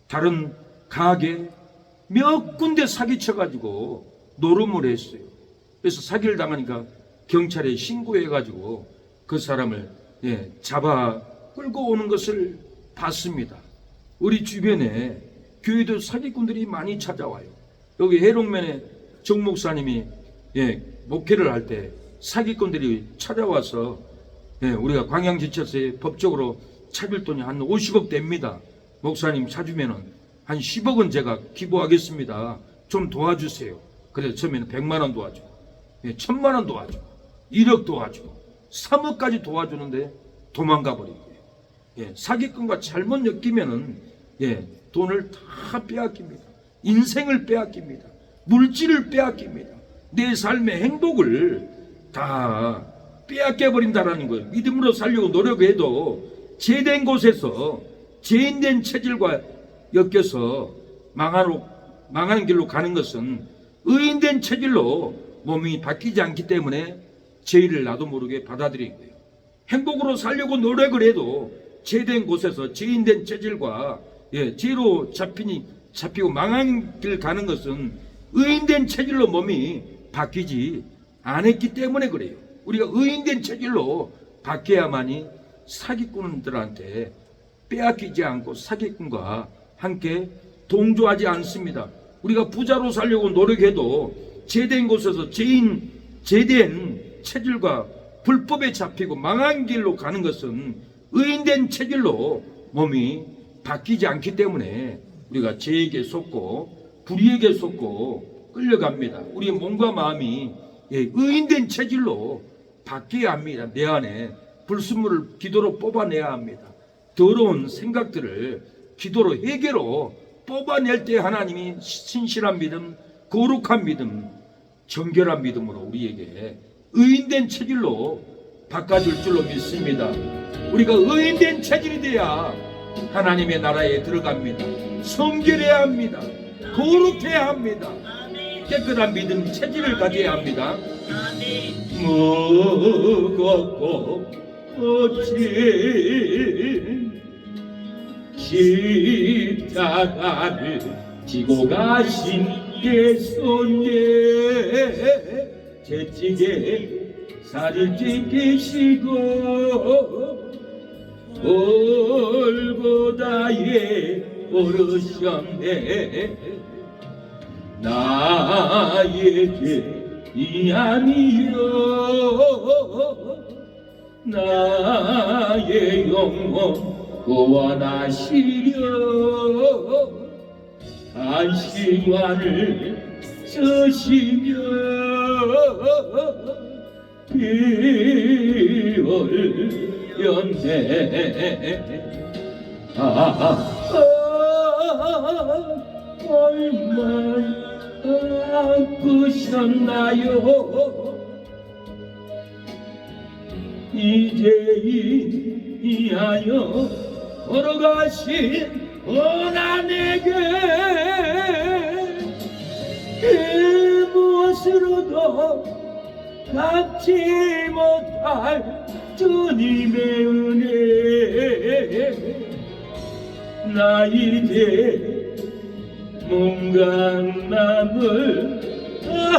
다른 가게 몇 군데 사기쳐가지고 노름을 했어요. 그래서 사기를 당하니까 경찰에 신고해가지고 그 사람을 잡아 끌고 오는 것을 봤습니다. 우리 주변에 교회도 사기꾼들이 많이 찾아와요. 여기 해롱면에 정 목사님이 목회를 할 때 사기꾼들이 찾아와서 우리가 광양지처세에 법적으로 차빌 돈이 한 50억 됩니다. 목사님 찾으면은 한 10억은 제가 기부하겠습니다. 좀 도와주세요. 그래서 처음에는 100만 원 도와주고 1000만 원 도와주고 1억 도와주고 3억까지 도와주는데 도망가 버린 거예요. 사기꾼과 잘못 엮이면은 돈을 다 빼앗깁니다. 인생을 빼앗깁니다. 물질을 빼앗깁니다. 내 삶의 행복을 다 빼앗겨 버린다라는 거예요. 믿음으로 살려고 노력해도 죄된 곳에서 죄인된 체질과 엮여서 망하는 길로 가는 것은 의인된 체질로 몸이 바뀌지 않기 때문에 죄를 나도 모르게 받아들인 거예요. 행복으로 살려고 노력을 해도 죄된 곳에서 죄인된 체질과 죄로 잡히고 망한 길 가는 것은 의인된 체질로 몸이 바뀌지 않았기 때문에 그래요. 우리가 의인된 체질로 바뀌어야만이 사기꾼들한테 빼앗기지 않고 사기꾼과 함께 동조하지 않습니다. 우리가 부자로 살려고 노력해도 죄된 곳에서 죄된 체질과 불법에 잡히고 망한 길로 가는 것은 의인된 체질로 몸이 바뀌지 않기 때문에 우리가 죄에게 속고 불의에게 속고 끌려갑니다. 우리의 몸과 마음이 의인된 체질로 바뀌어야 합니다. 내 안에 불순물을 기도로 뽑아내야 합니다. 더러운 생각들을 기도로 회개로 뽑아낼 때 하나님이 신실한 믿음, 거룩한 믿음, 정결한 믿음으로 우리에게 의인된 체질로 바꿔줄 줄로 믿습니다. 우리가 의인된 체질이 돼야 하나님의 나라에 들어갑니다. 성결해야 합니다. 거룩해야 합니다. 깨끗한 믿음 체질을 가져야 합니다. 무겁고 어찌 십자가를 지고 가신 예수님, 채찍에 살을 찢기시고 골고다에 오르셨네. 나의 죄이 아니요 나의 영혼 구원하시려 안식만을 쓰시며 피 흘렸네. 얼마나 아프셨나요? 이제이하여 걸어가신 원한에게 무엇으로도 갚지 못할 주님의 은혜. 나 이제 몸강남을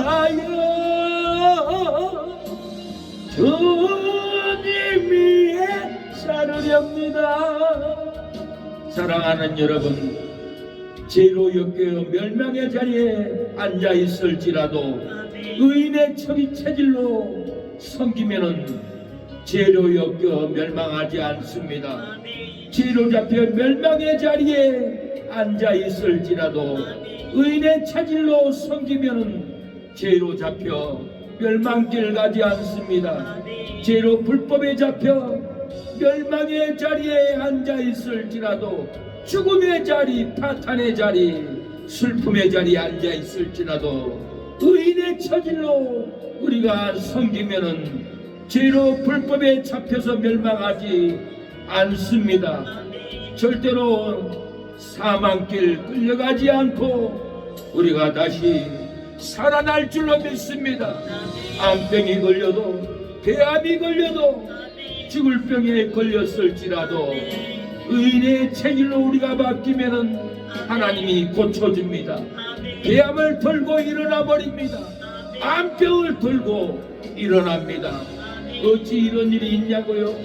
하여 주님 위에 살으렵니다. 사랑하는 여러분, 죄로 엮여 멸망의 자리에 앉아 있을지라도 의인의 척이 체질로 섬기면은 죄로 엮여 멸망하지 않습니다. 죄로 잡혀 멸망의 자리에 앉아 있을지라도 의인의 체질로 섬기면은 죄로 잡혀 멸망길 가지 않습니다. 죄로 불법에 잡혀 멸망의 자리에 앉아 있을지라도 죽음의 자리, 파탄의 자리, 슬픔의 자리에 앉아 있을지라도 의인의 처질로 우리가 섬기면은 죄로 불법에 잡혀서 멸망하지 않습니다. 절대로 사망길 끌려가지 않고 우리가 다시 살아날 줄로 믿습니다. 암병이 걸려도 폐암이 걸려도 죽을 병에 걸렸을지라도 의인의 체질로 우리가 바뀌면은 하나님이 고쳐줍니다. 폐암을 털고 일어나 버립니다. 암병을 털고 일어납니다. 어찌 이런 일이 있냐고요?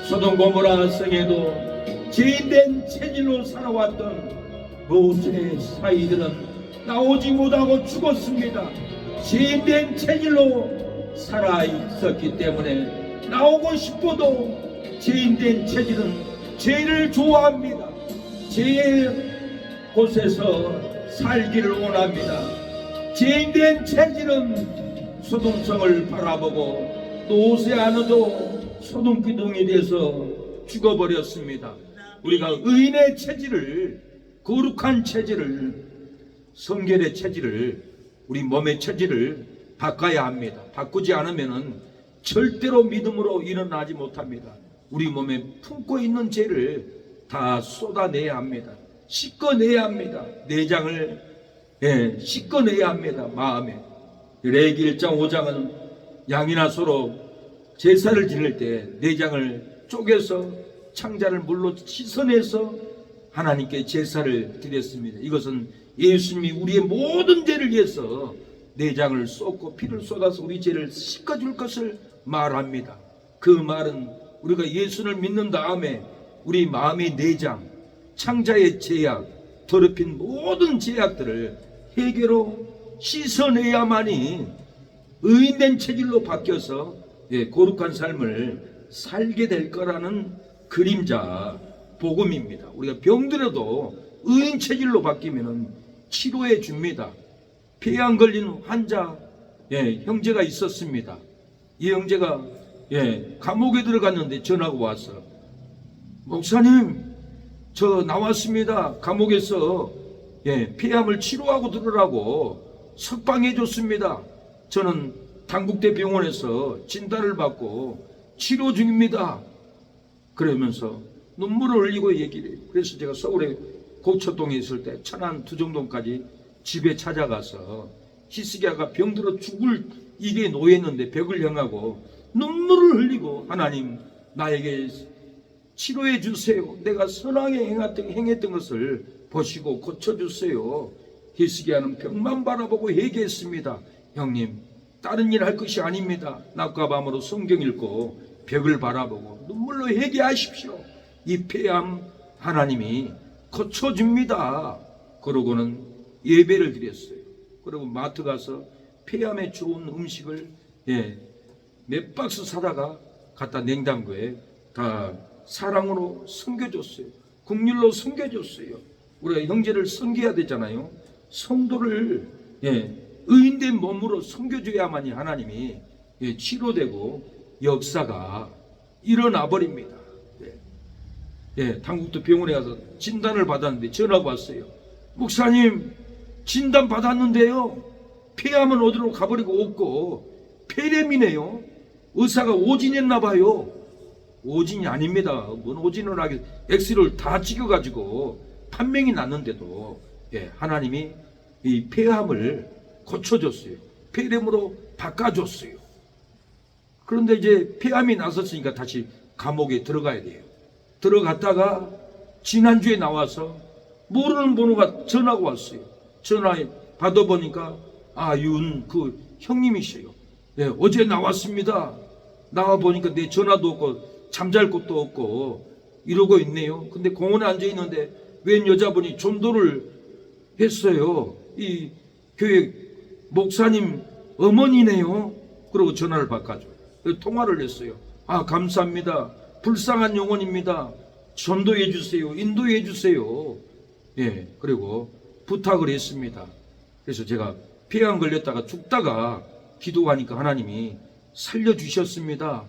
소돔 고모라 성에도 죄인된 체질로 살아왔던 롯의 사이들은 나오지 못하고 죽었습니다. 죄인된 체질로 살아있었기 때문에 나오고 싶어도 죄인된 체질은 죄를 좋아합니다. 죄의 곳에서 살기를 원합니다. 죄인된 체질은 소돔성을 바라보고 롯의 아내도 소돔 기둥이 돼서 죽어버렸습니다. 우리가 의인의 체질을, 거룩한 체질을, 성결의 체질을, 우리 몸의 체질을 바꿔야 합니다. 바꾸지 않으면 절대로 믿음으로 일어나지 못합니다. 우리 몸에 품고 있는 죄를 다 쏟아내야 합니다. 씻어내야 합니다. 내장을 씻어내야 합니다. 마음에. 레위기 1장 5장은 양이나 소로 제사를 지낼 때 내장을 쪼개서 창자를 물로 씻어내서 하나님께 제사를 드렸습니다. 이것은 예수님이 우리의 모든 죄를 위해서 내장을 쏟고 피를 쏟아서 우리 죄를 씻어줄 것을 말합니다. 그 말은 우리가 예수를 믿는 다음에 우리 마음의 내장, 창자의 죄악, 더럽힌 모든 죄악들을 해결로 씻어내야만이 의인된 체질로 바뀌어서 거룩한 삶을 살게 될 거라는 그림자 복음입니다. 우리가 병들어도 의인 체질로 바뀌면 치료해 줍니다. 폐암 걸린 환자 형제가 있었습니다. 이 형제가 감옥에 들어갔는데 전화가 왔어. 목사님, 저 나왔습니다. 감옥에서 폐암을 치료하고 들으라고 석방해 줬습니다. 저는 당국대 병원에서 진단을 받고 치료 중입니다. 그러면서 눈물을 흘리고 얘기를 해요. 그래서 제가 서울에 고초동에 있을 때 천안 두정동까지 집에 찾아가서 히스기야가 병들어 죽을 일에 놓였는데 벽을 향하고 눈물을 흘리고 하나님 나에게 치료해 주세요. 내가 선하게 행했던 것을 보시고 고쳐주세요. 히스기야는 벽만 바라보고 회개했습니다. 형님 다른 일 할 것이 아닙니다. 낮과 밤으로 성경 읽고 벽을 바라보고 눈물로 회개하십시오. 이 폐암 하나님이 고쳐줍니다. 그러고는 예배를 드렸어요. 그리고 마트 가서 폐암에 좋은 음식을 몇 박스 사다가 갖다 냉장고에 다 사랑으로 섬겨줬어요. 국률로 섬겨줬어요. 우리가 형제를 섬겨야 되잖아요. 성도를 의인된 몸으로 섬겨줘야만이 하나님이 치료되고 역사가 일어나 버립니다. 당국도 병원에 가서 진단을 받았는데 전화가 왔어요. 목사님 진단 받았는데요, 폐암은 어디로 가버리고 없고 폐렴이네요. 의사가 오진했나 봐요. 오진이 아닙니다. 뭔 오진을 하겠, 엑스를 다 찍어가지고 판명이 났는데도 하나님이 이 폐암을 고쳐줬어요. 폐렴으로 바꿔줬어요. 그런데 이제 폐암이 났었으니까 다시 감옥에 들어가야 돼요. 들어갔다가 지난주에 나와서 모르는 번호가 전화가 왔어요. 전화에 받아보니까 윤 그 형님이셔요. 어제 나왔습니다. 나와보니까 내 전화도 없고 잠잘 곳도 없고 이러고 있네요. 근데 공원에 앉아있는데 웬 여자분이 전도를 했어요. 이 교회 목사님 어머니네요. 그러고 전화를 바꿔줘. 통화를 했어요. 감사합니다. 불쌍한 영혼입니다. 전도해 주세요. 인도해 주세요. 그리고 부탁을 했습니다. 그래서 제가 폐암 걸렸다가 죽다가 기도하니까 하나님이 살려주셨습니다.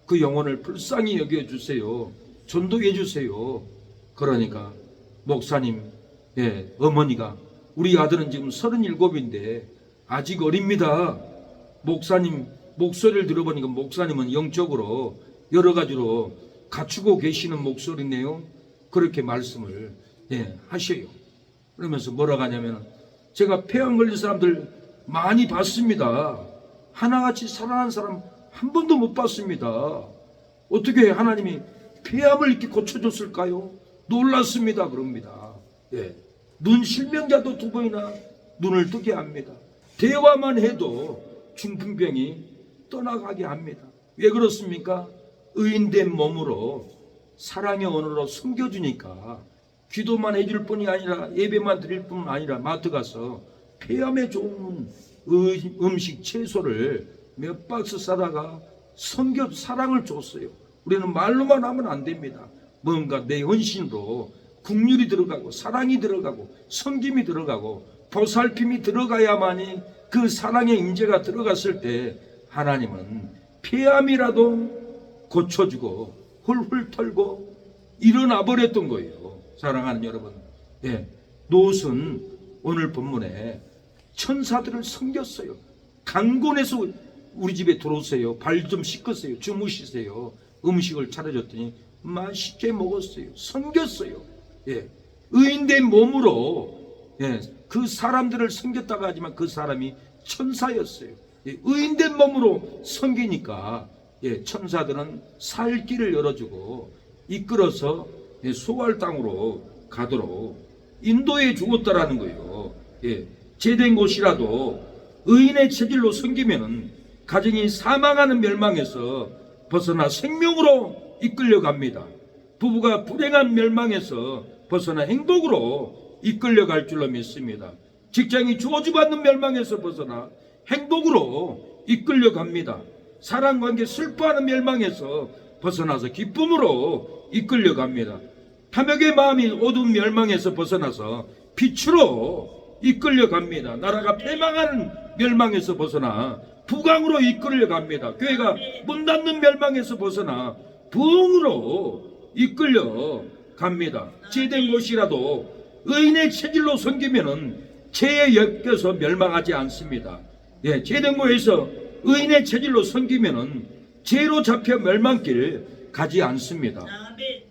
그 영혼을 불쌍히 여겨주세요. 전도해 주세요. 그러니까 목사님 어머니가 우리 아들은 지금 37인데 아직 어립니다. 목사님 목소리를 들어보니까 목사님은 영적으로 여러 가지로 갖추고 계시는 목소리네요. 그렇게 말씀을 하셔요. 그러면서 뭐라고 하냐면 제가 폐암 걸린 사람들 많이 봤습니다. 하나같이 살아난 사람 한 번도 못 봤습니다. 어떻게 하나님이 폐암을 이렇게 고쳐줬을까요? 놀랐습니다. 그럽니다. 눈 실명자도 2번이나 눈을 뜨게 합니다. 대화만 해도 중풍병이 떠나가게 합니다. 왜 그렇습니까? 의인된 몸으로 사랑의 언어로 섬겨주니까 기도만 해줄 뿐이 아니라 예배만 드릴 뿐 아니라 마트 가서 폐암에 좋은 음식 채소를 몇 박스 사다가 섬겨 사랑을 줬어요. 우리는 말로만 하면 안 됩니다. 뭔가 내 헌신으로 국률이 들어가고 사랑이 들어가고 섬김이 들어가고 보살핌이 들어가야만이 그 사랑의 임재가 들어갔을 때 하나님은 폐암이라도 고쳐주고 훌훌 털고 일어나 버렸던 거예요. 사랑하는 여러분, 롯은 오늘 본문에 천사들을 섬겼어요. 강권해서 우리 집에 들어오세요. 발 좀 씻으세요. 주무시세요. 음식을 차려줬더니 맛있게 먹었어요. 섬겼어요. 의인된 몸으로 그 사람들을 섬겼다고 하지만 그 사람이 천사였어요. 의인된 몸으로 섬기니까 천사들은 살 길을 열어주고 이끌어서 소활 땅으로 가도록 인도해 주었다라는 거예요. 제된 곳이라도 의인의 체질로 섬기면은 가정이 사망하는 멸망에서 벗어나 생명으로 이끌려갑니다. 부부가 불행한 멸망에서 벗어나 행복으로 이끌려갈 줄로 믿습니다. 직장이 저주받는 멸망에서 벗어나 행복으로 이끌려갑니다. 사랑관계 슬퍼하는 멸망에서 벗어나서 기쁨으로 이끌려갑니다. 탐욕의 마음이 어두운 멸망에서 벗어나서 빛으로 이끌려갑니다. 나라가 패망하는 멸망에서 벗어나 부강으로 이끌려갑니다. 교회가 문 닫는 멸망에서 벗어나 부흥으로 이끌려갑니다. 죄된 곳이라도 의인의 체질로 섬기면은 죄에 엮여서 멸망하지 않습니다. 죄된 곳에서 의인의 체질로 섬기면은 죄로 잡혀 멸망길 가지 않습니다.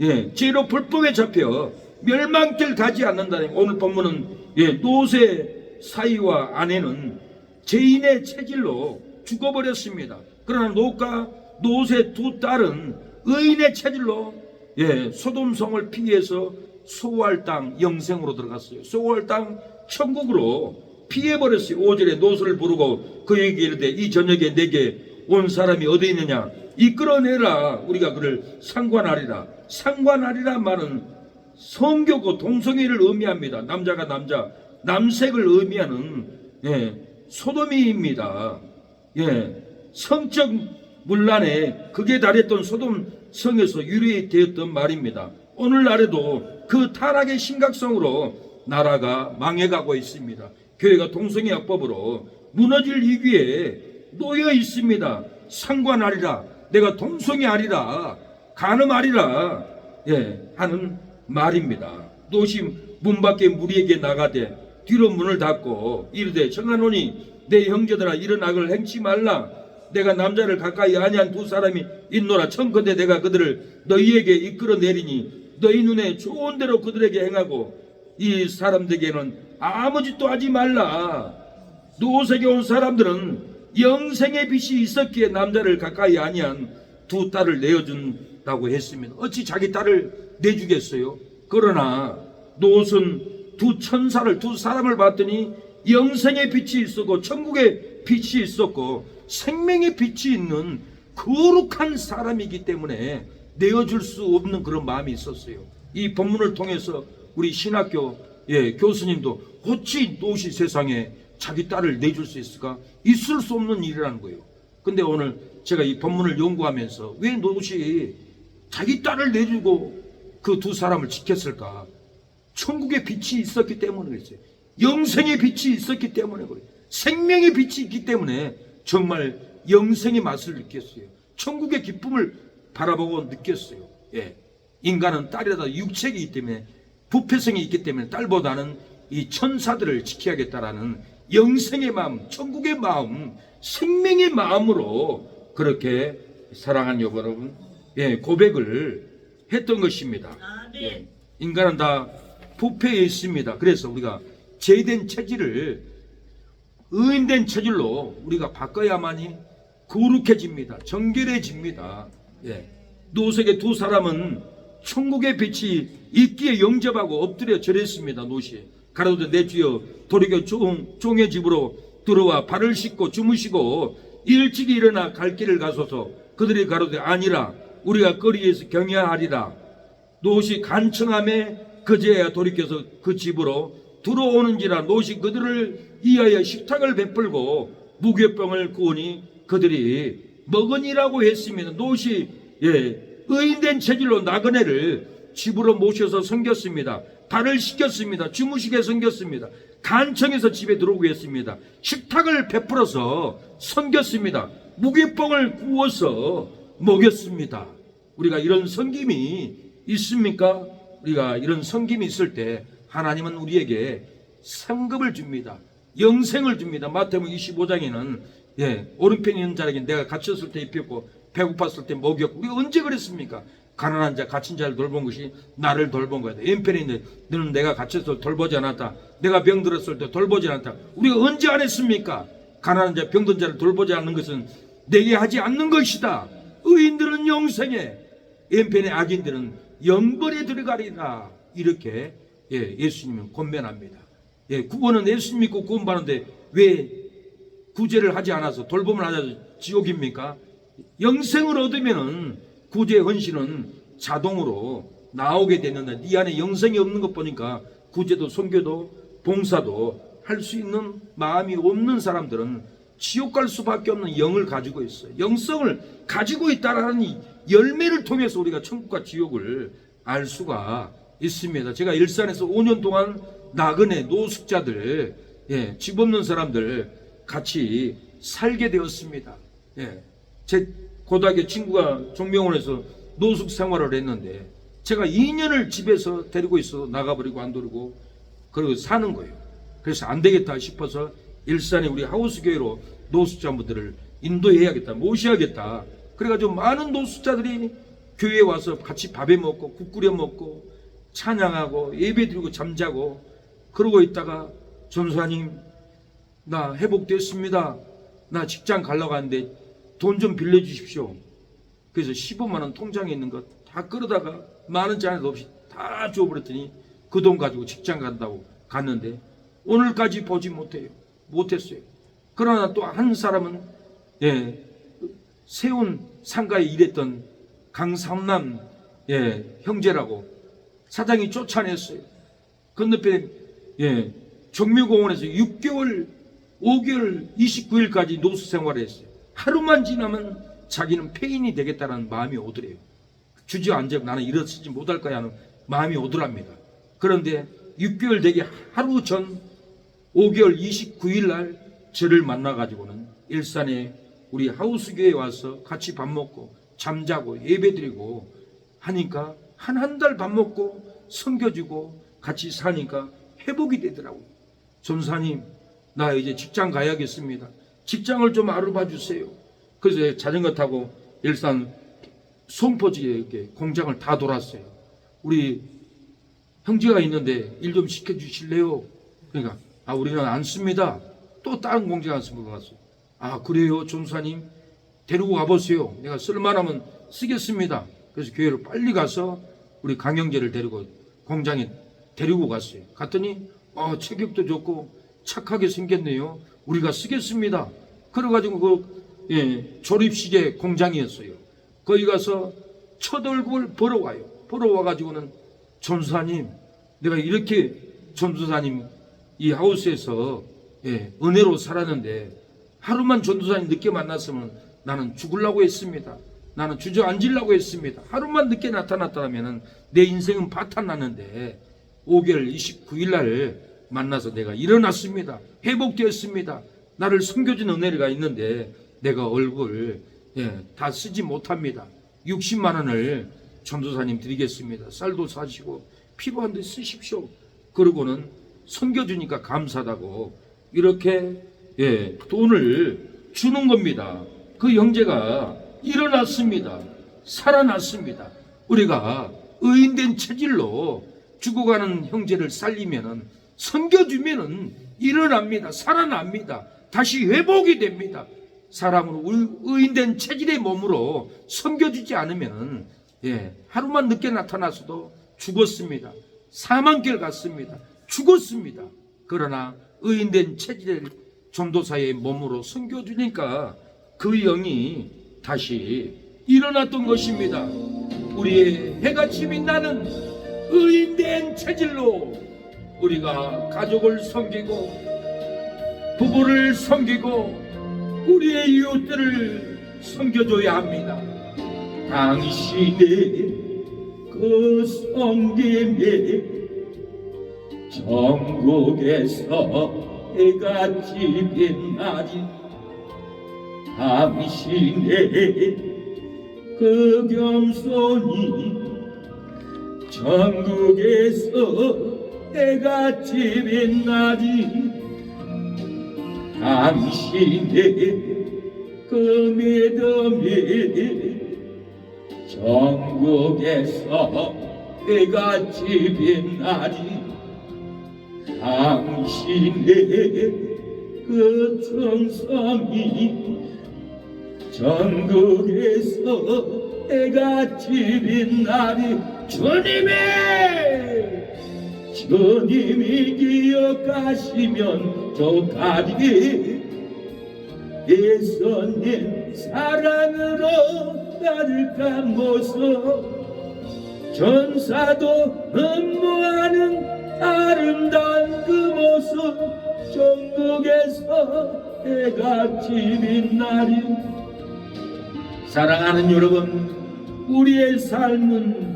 예, 죄로 불법에 잡혀 멸망길 가지 않는다는 오늘 본문은 예, 노새 사이와 아내는 죄인의 체질로 죽어버렸습니다. 그러나 롯과 롯의 두 딸은 의인의 체질로 예, 소돔성을 피해서 소호할 땅 영생으로 들어갔어요. 소호할 땅 천국으로 피해버렸어요. 5절에 롯을 부르고 그에게 이르되 이 저녁에 내게 온 사람이 어디 있느냐 이끌어내라 우리가 그를 상관하리라. 상관하리라 말은 성교고 동성애를 의미합니다. 남자가 남자 남색을 의미하는 예, 소돔이입니다. 예, 성적 문란에 극에 달했던 소돔 성에서 유래되었던 말입니다. 오늘날에도 그 타락의 심각성으로 나라가 망해가고 있습니다. 교회가 동성애 악법으로 무너질 위기에 놓여 있습니다. 상관하리라 내가 동성애 하리라 간음하리라 예, 하는 말입니다. 롯이 문 밖에 무리에게 나가되 뒤로 문을 닫고 이르되 청하노니 내 형제들아 이런 악을 행치 말라. 내가 남자를 가까이 아니한 두 사람이 있노라. 청컨대 내가 그들을 너희에게 이끌어내리니 너희 눈에 좋은 대로 그들에게 행하고 이 사람들에게는 아무 짓도 하지 말라. 롯에게 온 사람들은 영생의 빛이 있었기에 남자를 가까이 아니한 두 딸을 내어준다고 했습니다. 어찌 자기 딸을 내주겠어요? 그러나 롯은 두 천사를 두 사람을 봤더니 영생의 빛이 있었고 천국의 빛이 있었고 생명의 빛이 있는 거룩한 사람이기 때문에 내어줄 수 없는 그런 마음이 있었어요. 이 본문을 통해서 우리 신학교 예, 교수님도 어찌 롯이 세상에 자기 딸을 내줄 수 있을까? 있을 수 없는 일이라는 거예요. 근데 오늘 제가 이 본문을 연구하면서 왜 롯이 자기 딸을 내주고 그 두 사람을 지켰을까? 천국의 빛이 있었기 때문에 그랬어요. 영생의 빛이 있었기 때문에 그래요. 생명의 빛이 있기 때문에 정말 영생의 맛을 느꼈어요. 천국의 기쁨을 바라보고 느꼈어요. 예. 인간은 딸이라도 육체이기 때문에 부패성이 있기 때문에 딸보다는 이 천사들을 지켜야겠다라는 영생의 마음, 천국의 마음, 생명의 마음으로 그렇게 사랑하는 여러분 예, 고백을 했던 것입니다. 예. 인간은 다 부패에 있습니다. 그래서 우리가 죄된 체질을 의인된 체질로 우리가 바꿔야만이 거룩해집니다. 정결해집니다. 예. 롯에게 두 사람은 천국의 빛이 있기에 영접하고 엎드려 절했습니다. 롯이 가로되 내 주여 돌이켜 종의 집으로 들어와 발을 씻고 주무시고 일찍이 일어나 갈 길을 가소서. 그들이 가로되 아니라 우리가 거리에서 경야하리라. 롯이 간청함에 그제야 돌이켜서 그 집으로 들어오는지라. 롯이 그들을 위하여 식탁을 베풀고 무교병을 구우니 그들이 먹으니라고 했습니다. 롯이 예, 의인된 체질로 나그네를 집으로 모셔서 섬겼습니다. 발을 씻겼습니다. 주무시게 섬겼습니다. 간청해서 집에 들어오게 했습니다. 식탁을 베풀어서 섬겼습니다. 무교병을 구워서 먹였습니다. 우리가 이런 섬김이 있습니까? 우리가 이런 섬김이 있을 때 하나님은 우리에게 상급을 줍니다. 영생을 줍니다. 마태복음 25장에는 예, 오른편에 있는 자에게 내가 갇혔을 때 입혔고 배고팠을 때 먹였고 우리가 언제 그랬습니까? 가난한 자 갇힌 자를 돌본 것이 나를 돌본 거야. 왼편에 있는 너는 내가 갇혔을 때 돌보지 않았다. 내가 병들었을 때 돌보지 않았다. 우리가 언제 안 했습니까? 가난한 자 병든 자를 돌보지 않는 것은 내게 하지 않는 것이다. 의인들은 영생에 왼편의 악인들은 영벌에 들어가리라. 이렇게 예, 예수님은 권면합니다. 예, 구원은 예수님 믿고 구원받는데 왜 구제를 하지 않아서 돌봄을 하지 않아서 지옥입니까? 영생을 얻으면은 구제 헌신은 자동으로 나오게 되는데 네 안에 영생이 없는 것 보니까 구제도 선교도 봉사도 할 수 있는 마음이 없는 사람들은 지옥 갈 수밖에 없는 영을 가지고 있어요. 영성을 가지고 있다라는 이 열매를 통해서 우리가 천국과 지옥을 알 수가 있습니다. 제가 일산에서 5년 동안 나그네 노숙자들 예, 집 없는 사람들 같이 살게 되었습니다. 예, 제 고등학교 친구가 종명원에서 노숙 생활을 했는데 제가 2년을 집에서 데리고 있어 나가버리고 안 돌고 그리고 사는 거예요. 그래서 안 되겠다 싶어서 일산에 우리 하우스교회로 노숙자분들을 인도해야겠다, 모셔야겠다. 그래가지고 많은 노숙자들이 교회에 와서 같이 밥에 먹고 국 끓여 먹고 찬양하고 예배드리고 잠자고 그러고 있다가 전사님 나 회복됐습니다. 나 직장 가려고 하는데 돈 좀 빌려주십시오. 그래서 15만 원 통장에 있는 거 다 끌어다가 만 원짜리 하나도 없이 다 줘버렸더니 그 돈 가지고 직장 간다고 갔는데 오늘까지 보지 못했어요. 그러나 또 한 사람은 세운 상가에 일했던 강삼남 형제라고 사장이 쫓아냈어요. 건너편에 정묘공원에서 6개월 5개월 29일까지 노수 생활을 했어요. 하루만 지나면 자기는 폐인이 되겠다는 마음이 오더래요. 주저앉아 나는 일어서지 못할 거야 하는 마음이 오더랍니다. 그런데 6개월 되기 하루 전 5개월 29일 날 저를 만나가지고는 일산에 우리 하우스교회에 와서 같이 밥 먹고 잠자고 예배드리고 하니까 한 달 밥 먹고 섬겨주고 같이 사니까 회복이 되더라고요. 전사님 나 이제 직장 가야겠습니다. 직장을 좀 알아봐 주세요. 그래서 자전거 타고 일산 송포지에 이렇게 공장을 다 돌았어요. 우리 형제가 있는데 일 좀 시켜주실래요? 그러니까 우리는 안 씁니다. 또 다른 공장 가서 물어봤어요. 그래요 전사님 데리고 가보세요. 내가 쓸만하면 쓰겠습니다. 그래서 교회로 빨리 가서 우리 강영재를 데리고 공장에 데리고 갔어요. 갔더니 체격도 좋고 착하게 생겼네요. 우리가 쓰겠습니다. 그래가지고 조립식의 공장이었어요. 거기 가서 첫 얼굴 보러 와요. 보러 와가지고는 전사님 내가 이렇게 전도사님 이 하우스에서 은혜로 살았는데 하루만 전도사님 늦게 만났으면 나는 죽으려고 했습니다. 나는 주저앉으려고 했습니다. 하루만 늦게 나타났다면 내 인생은 파탄났는데 5개월 29일 날 만나서 내가 일어났습니다. 회복되었습니다. 나를 섬겨준 은혜가 있는데 내가 얼굴 다 쓰지 못합니다. 60만 원을 전도사님 드리겠습니다. 쌀도 사시고 필요한 데 쓰십시오. 그러고는 섬겨주니까 감사하다고 이렇게 돈을 주는 겁니다. 그 형제가 일어났습니다. 살아났습니다. 우리가 의인된 체질로 죽어가는 형제를 살리면은 섬겨주면은 일어납니다. 살아납니다. 다시 회복이 됩니다. 사람으로 의인된 체질의 몸으로 섬겨주지 않으면 하루만 늦게 나타나서도 죽었습니다. 사망길 갔습니다. 죽었습니다. 그러나 의인된 체질의 전도사의 몸으로 섬겨주니까 그 영이 다시 일어났던 것입니다. 우리의 해가 빛나는 의인된 체질로 우리가 가족을 섬기고 부부를 섬기고 우리의 이웃들을 섬겨줘야 합니다. 당신의 그 섬김에 전국에서 해같이 빛나리 당신의 그 겸손이 전국에서 해같이 빛나리 당신의 그 믿음이 전국에서 해같이 빛나리 당신의 그 정성이 전국에서 해같이 빛나리 주님이 기억하시면 좋가리 예수님 사랑으로 나를 감고서 전사도 음모하는 아름다운 그 모습 전국에서 해같이 빛나리. 사랑하는 여러분, 우리의 삶은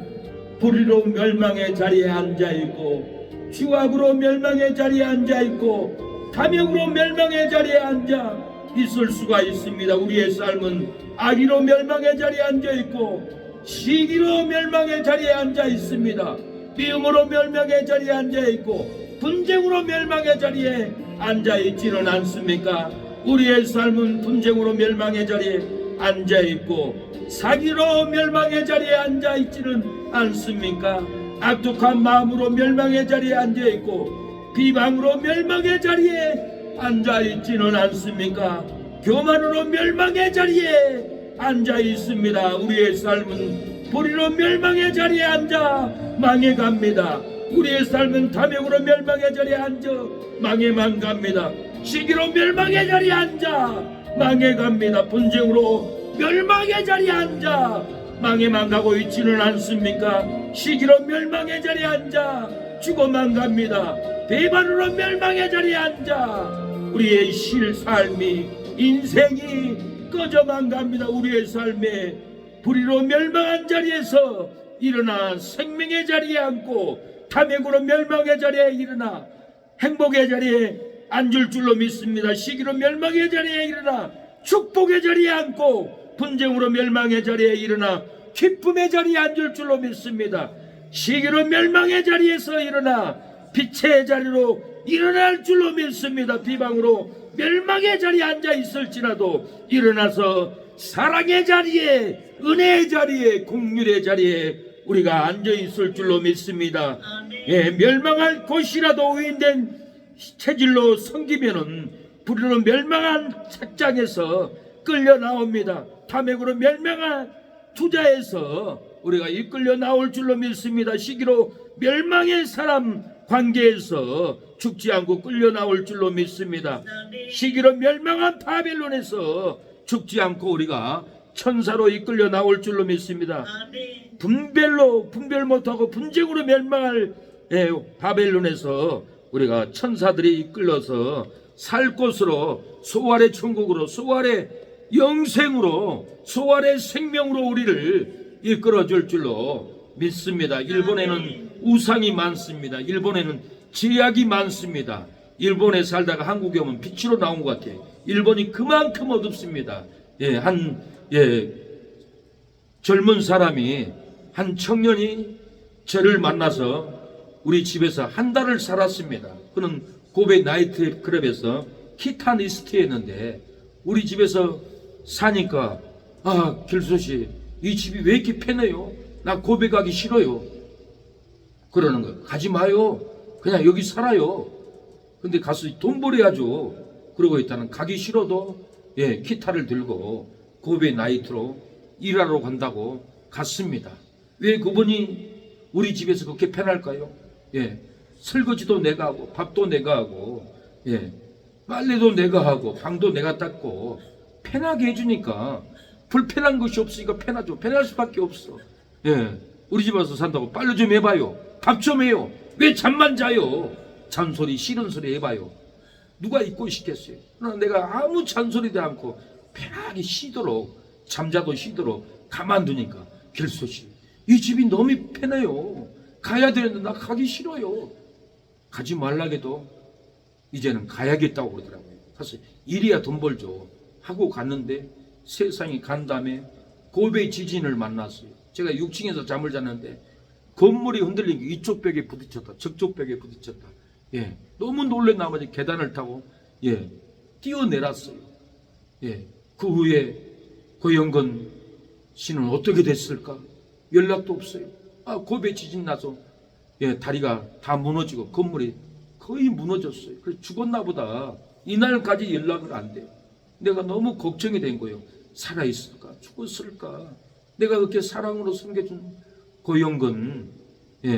불의로 멸망의 자리에 앉아있고 추악으로 멸망의 자리에 앉아있고 탐욕으로 멸망의 자리에 앉아 있을 수가 있습니다. 우리의 삶은 악의로 멸망의 자리에 앉아있고 시기로 멸망의 자리에 앉아있습니다. 미움으로 멸망의 자리에 앉아있고 분쟁으로 멸망의 자리에 앉아있지는 않습니까? 우리의 삶은 분쟁으로 멸망의 자리에 앉아있고 사기로 멸망의 자리에 앉아있지는 않습니까? 악독한 마음으로 멸망의 자리에 앉아있고 비방으로 멸망의 자리에 앉아있지는 않습니까? 교만으로 멸망의 자리에 앉아있습니다. 우리의 삶은 불의로 멸망의 자리에 앉아 망해갑니다. 우리의 삶은 탐욕으로 멸망의 자리에 앉아 망해만 갑니다. 시기로 멸망의 자리에 앉아 망해갑니다. 분쟁으로 멸망의 자리에 앉아 망해만 가고 있지는 않습니까? 시기로 멸망의 자리에 앉아 죽어만 갑니다. 배반으로 멸망의 자리에 앉아 우리의 삶이 인생이 꺼져만 갑니다. 우리의 삶에 불의로 멸망한 자리에서 일어나 생명의 자리에 앉고 탐욕으로 멸망의 자리에 일어나 행복의 자리에 앉을 줄로 믿습니다. 시기로 멸망의 자리에 일어나 축복의 자리에 앉고 분쟁으로 멸망의 자리에 일어나 기쁨의 자리에 앉을 줄로 믿습니다. 시기로 멸망의 자리에서 일어나 빛의 자리로 일어날 줄로 믿습니다. 비방으로 멸망의 자리에 앉아 있을지라도 일어나서 사랑의 자리에, 은혜의 자리에, 긍휼의 자리에 우리가 앉아 있을 줄로 믿습니다. 예, 멸망할 곳이라도 의인된 체질로 섬기면은 불의로 멸망한 책장에서 끌려 나옵니다. 탐욕으로 멸망한 투자에서 우리가 이끌려 나올 줄로 믿습니다. 시기로 멸망의 사람 관계에서 죽지 않고 끌려 나올 줄로 믿습니다. 시기로 멸망한 바벨론에서 죽지 않고 우리가 천사로 이끌려 나올 줄로 믿습니다. 분별 못하고 분쟁으로 멸망할 바벨론에서 우리가 천사들이 이끌려서 살 곳으로 소활의 천국으로 소활의 영생으로 소활의 생명으로 우리를 이끌어줄 줄로 믿습니다. 일본에는 우상이 많습니다. 일본에는 제약이 많습니다. 일본에 살다가 한국에 오면 빛으로 나온 것 같아요. 일본이 그만큼 어둡습니다. 젊은 사람이 한 청년이 저를 만나서 우리 집에서 한 달을 살았습니다. 그는 고베 나이트 클럽에서 기타니스트였는데 우리 집에서 사니까 길소씨 이 집이 왜 이렇게 편해요? 나 고베 가기 싫어요. 그러는 거예요. 가지 마요. 그냥 여기 살아요. 근데 가서 돈 벌어야죠. 그러고 있다는 가기 싫어도 기타를 들고 고베 나이트로 일하러 간다고 갔습니다. 왜 그분이 우리 집에서 그렇게 편할까요? 설거지도 내가 하고 밥도 내가 하고 빨래도 내가 하고 방도 내가 닦고 편하게 해주니까 불편한 것이 없으니까 편하죠. 편할 수밖에 없어. 우리 집 와서 산다고 빨래 좀 해봐요. 밥 좀 해요. 왜 잠만 자요? 잔소리 싫은 소리 해봐요. 누가 있고 싶겠어요? 그러나 내가 아무 잔소리도 않고 편하게 쉬도록 잠자도 쉬도록 가만두니까 길소씨 이 집이 너무 편해요. 가야 되는데 나 가기 싫어요. 가지 말라게도 이제는 가야겠다고 그러더라고요. 사실 일이야 돈 벌죠 하고 갔는데 세상이 간 다음에 고베 지진을 만났어요. 제가 6층에서 잠을 잤는데 건물이 흔들리고 이쪽 벽에 부딪혔다 저쪽 벽에 부딪혔다. 너무 놀란 나머지 계단을 타고 뛰어내렸어요. 그 후에 고영건 씨는 어떻게 됐을까? 연락도 없어요. 고베 지진 나서 다리가 다 무너지고 건물이 거의 무너졌어요. 그래서 죽었나 보다. 이날까지 연락을 안 돼요. 내가 너무 걱정이 된 거예요. 살아있을까? 죽었을까? 내가 그렇게 사랑으로 섬겨준 고영건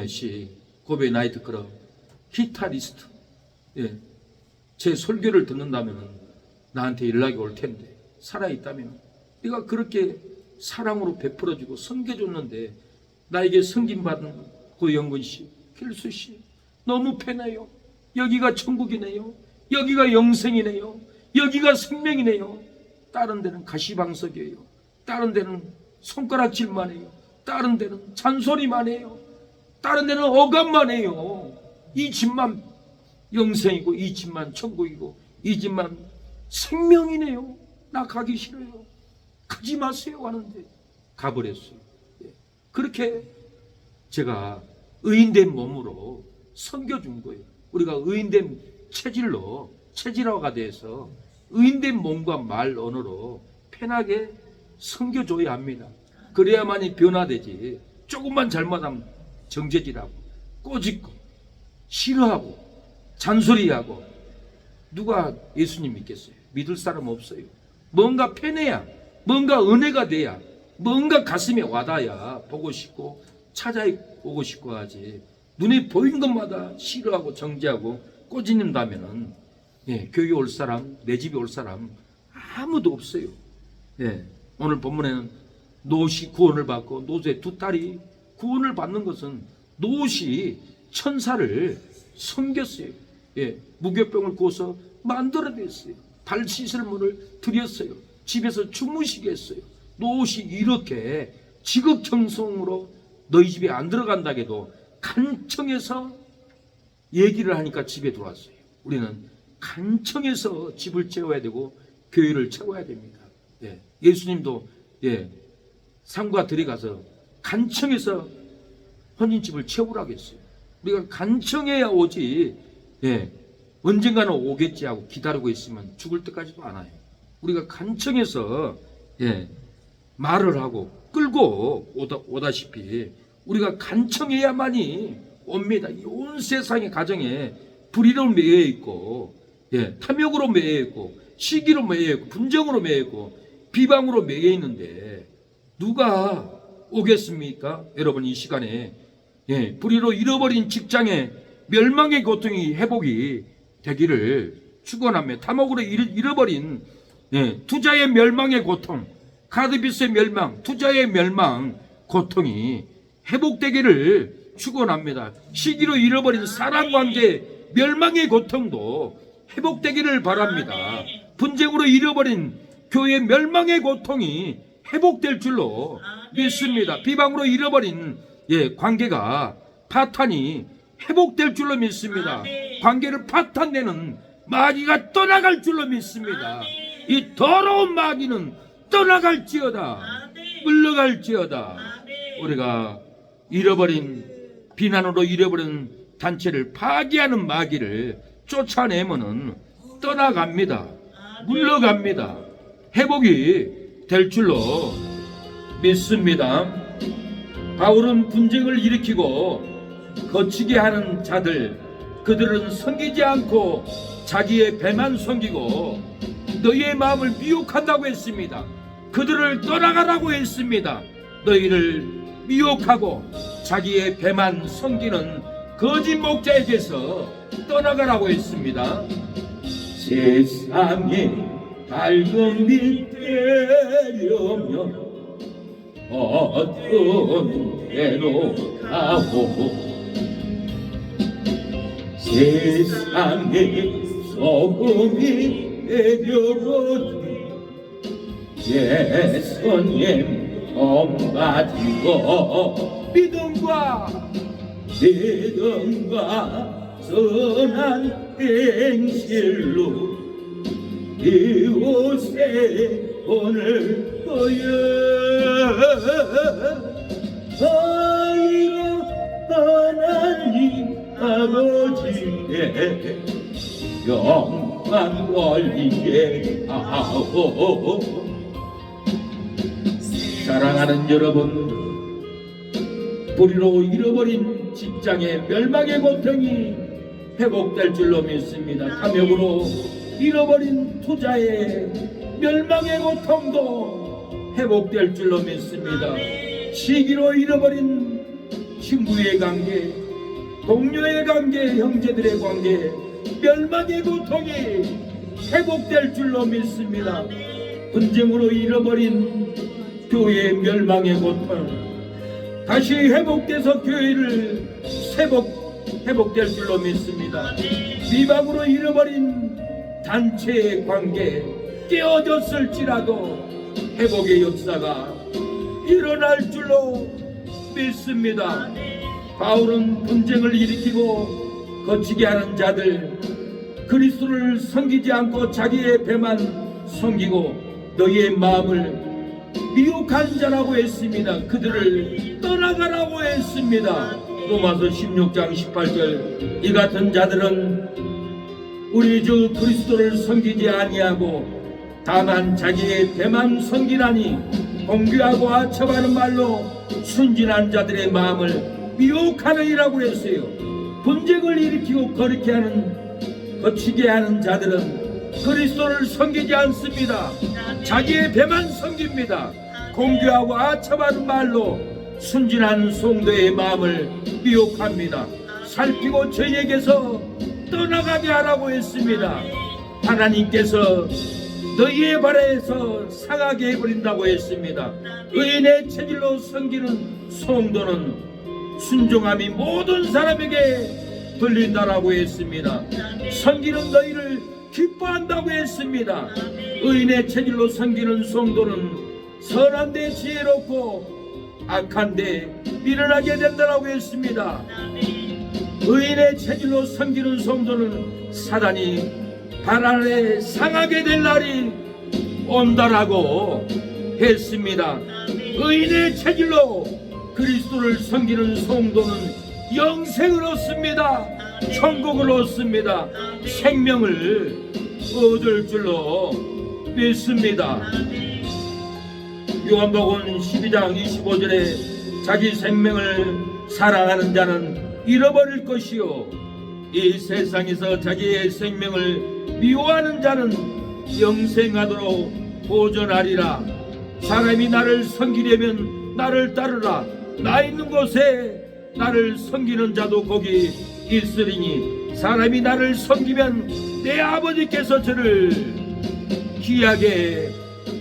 씨 고베 나이트클럽 기타리스트 제 설교를 듣는다면 나한테 연락이 올 텐데 살아있다면 네가 그렇게 사랑으로 베풀어주고 섬겨줬는데 나에게 섬김받은 고영건 씨, 길수 씨 너무 편해요. 여기가 천국이네요. 여기가 영생이네요. 여기가 생명이네요. 다른 데는 가시방석이에요. 다른 데는 손가락질만 해요. 다른 데는 잔소리만 해요. 다른 데는 억압만 해요. 이 집만 영생이고 이 집만 천국이고 이 집만 생명이네요. 나 가기 싫어요. 가지 마세요 하는데 가버렸어요. 그렇게 제가 의인된 몸으로 섬겨준 거예요. 우리가 의인된 체질화가 돼서 의인된 몸과 말 언어로 편하게 섬겨줘야 합니다. 그래야만이 변화되지. 조금만 잘못하면 정죄질하고 꼬집고 싫어하고 잔소리하고 누가 예수님 믿겠어요? 믿을 사람 없어요. 뭔가 편해야, 뭔가 은혜가 돼야, 뭔가 가슴에 와닿아야 보고 싶고 찾아오고 싶고 하지. 눈에 보이는 것마다 싫어하고 정죄하고 꼬집는다면은 교회 올 사람, 내 집에 올 사람 아무도 없어요. 오늘 본문에는 롯이 구원을 받고 롯의 두 딸이 구원을 받는 것은 롯이 천사를 섬겼어요. 무교병을 구워서 만들어냈어요. 발 씻을 물을 드렸어요. 집에서 주무시게 했어요. 롯이 이렇게 지극정성으로 너희 집에 안 들어간다 해도 간청해서 얘기를 하니까 집에 들어왔어요. 우리는 간청해서 집을 채워야 되고 교회를 채워야 됩니다. 예수님도 상과 들에 가서 간청해서 혼인집을 채우라고 했어요. 우리가 간청해야 오지 언젠가는 오겠지 하고 기다리고 있으면 죽을 때까지도 안 와요. 우리가 간청해서 말을 하고 끌고 오다시피 우리가 간청해야만이 옵니다. 온 세상의 가정에 불의로 매여 있고 탐욕으로 매여 있고 시기로 매여 있고 분정으로 매여 있고 비방으로 매여 있는데 누가 오겠습니까? 여러분 이 시간에 불의로 잃어버린 직장의 멸망의 고통이 회복이 되기를 축원하며 탐욕으로 잃어버린 투자의 멸망의 고통, 카드비스의 멸망, 투자의 멸망 고통이 회복되기를 축원합니다. 시기로 잃어버린 사랑관계 멸망의 고통도 회복되기를 바랍니다. 분쟁으로 잃어버린 교회 멸망의 고통이 회복될 줄로 믿습니다. 비방으로 잃어버린 관계가 파탄이 회복될 줄로 믿습니다. 관계를 파탄내는 마귀가 떠나갈 줄로 믿습니다. 이 더러운 마귀는 떠나갈지어다, 물러갈지어다. 우리가 잃어버린, 비난으로 잃어버린 단체를 파괴하는 마귀를 쫓아내면은 떠나갑니다. 물러갑니다. 회복이 될 줄로 믿습니다. 바울은 분쟁을 일으키고 거치게 하는 자들, 그들은 섬기지 않고 자기의 배만 섬기고 너희의 마음을 미혹한다고 했습니다. 그들을 떠나가라고 했습니다. 너희를 미혹하고 자기의 배만 섬기는 거짓 목자에게서 떠나가라고 했습니다. 세상에 밝은 빛 되려면 어떤 데로 가고 세상에 소금이 되려고 예수님 엄가지고 믿음과 선한 행실로 이웃의 오늘 거여 아이고 하나님 아버지의 영광 올리게 하오. 사랑하는 여러분, 불의로 잃어버린 직장의 멸망의 고통이 회복될 줄로 믿습니다. 탐욕으로 잃어버린 투자의 멸망의 고통도 회복될 줄로 믿습니다. 시기로 잃어버린 친구의 관계, 동료의 관계, 형제들의 관계, 멸망의 고통이 회복될 줄로 믿습니다. 분쟁으로 잃어버린 교회의 멸망의 고통 다시 회복돼서 교회를 회복될 줄로 믿습니다. 비방으로 잃어버린 단체의 관계 깨어졌을지라도 회복의 역사가 일어날 줄로 믿습니다. 바울은 분쟁을 일으키고 거치게 하는 자들, 그리스도를 섬기지 않고 자기의 배만 섬기고 너희의 마음을 미혹한 자라고 했습니다. 그들을 떠나가라고 했습니다. 로마서 16장 18절 이 같은 자들은 우리 주 그리스도를 섬기지 아니하고 다만 자기의 배만 섬기나니 공규하고 아첨하는 말로 순진한 자들의 마음을 미혹하느니라고 했어요. 분쟁을 일으키고 거치게 하는 자들은 그리스도를 섬기지 않습니다. 자기의 배만 섬깁니다. 공규하고 아첨하는 말로 순진한 성도의 마음을 미혹합니다. 살피고 저희에게서 떠나가게 하라고 했습니다. 하나님께서 너희의 발에서 상하게 해버린다고 했습니다. 의인의 체질로 섬기는 성도는 순종함이 모든 사람에게 들린다라고 했습니다. 섬기는 너희를 기뻐한다고 했습니다. 의인의 체질로 섬기는 성도는 선한데 지혜롭고 악한데 미련하게 된다라고 했습니다. 의인의 체질로 섬기는 성도는 사단이 발 아래 상하게 될 날이 온다라고 했습니다. 의인의 체질로 그리스도를 섬기는 성도는 영생을 얻습니다. 천국을 얻습니다. 생명을 얻을 줄로 믿습니다. 요한복음 12장 25절에 자기 생명을 사랑하는 자는 잃어버릴 것이요 이 세상에서 자기의 생명을 미워하는 자는 영생하도록 보존하리라. 사람이 나를 섬기려면 나를 따르라. 나 있는 곳에 나를 섬기는 자도 거기 있으리니 사람이 나를 섬기면 내 아버지께서 저를 귀하게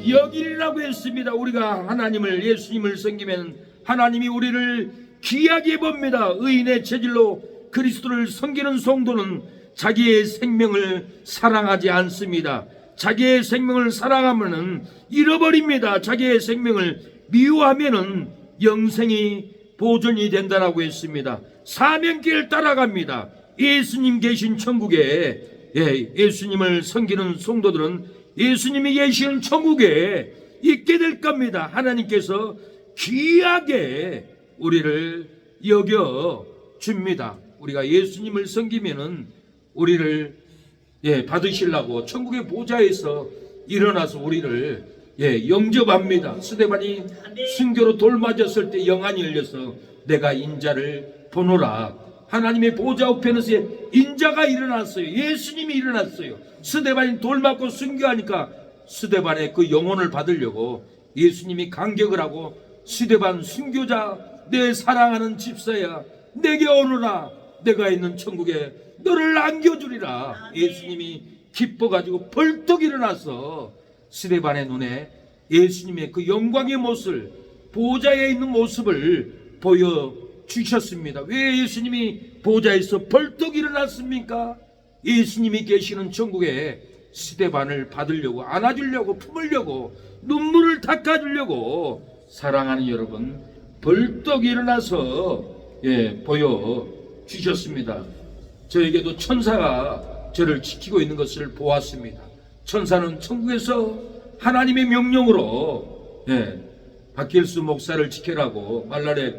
여기리라고 했습니다. 우리가 하나님을 예수님을 섬기면 하나님이 우리를 귀하게 봅니다. 의인의 체질로 그리스도를 섬기는 성도는 자기의 생명을 사랑하지 않습니다. 자기의 생명을 사랑하면은 잃어버립니다. 자기의 생명을 미워하면은 영생이 보존이 된다라고 했습니다. 사명길을 따라갑니다. 예수님 계신 천국에 예수님을 섬기는 성도들은 예수님이 계시는 천국에 있게 될 겁니다. 하나님께서 귀하게 우리를 여겨 줍니다. 우리가 예수님을 섬기면은 우리를 받으시려고 천국의 보좌에서 일어나서 우리를 영접합니다. 스데반이 순교로 돌 맞았을 때 영안이 열려서 내가 인자를 보노라. 하나님의 보좌 우편에서 인자가 일어났어요. 예수님이 일어났어요. 스데반이 돌 맞고 순교하니까 스데반의 그 영혼을 받으려고 예수님이 간격을 하고 스데반 순교자 내 사랑하는 집사야 내게 오너라. 내가 있는 천국에 너를 안겨주리라. 예수님이 기뻐가지고 벌떡 일어나서 스데반의 눈에 예수님의 그 영광의 모습을 보좌에 있는 모습을 보여주셨습니다. 왜 예수님이 보좌에서 벌떡 일어났습니까? 예수님이 계시는 천국에 스데반을 받으려고 안아주려고 품으려고 눈물을 닦아주려고 사랑하는 여러분 벌떡 일어나서 보여주셨습니다. 저에게도 천사가 저를 지키고 있는 것을 보았습니다. 천사는 천국에서 하나님의 명령으로 박길수 목사를 지켜라고 말라리아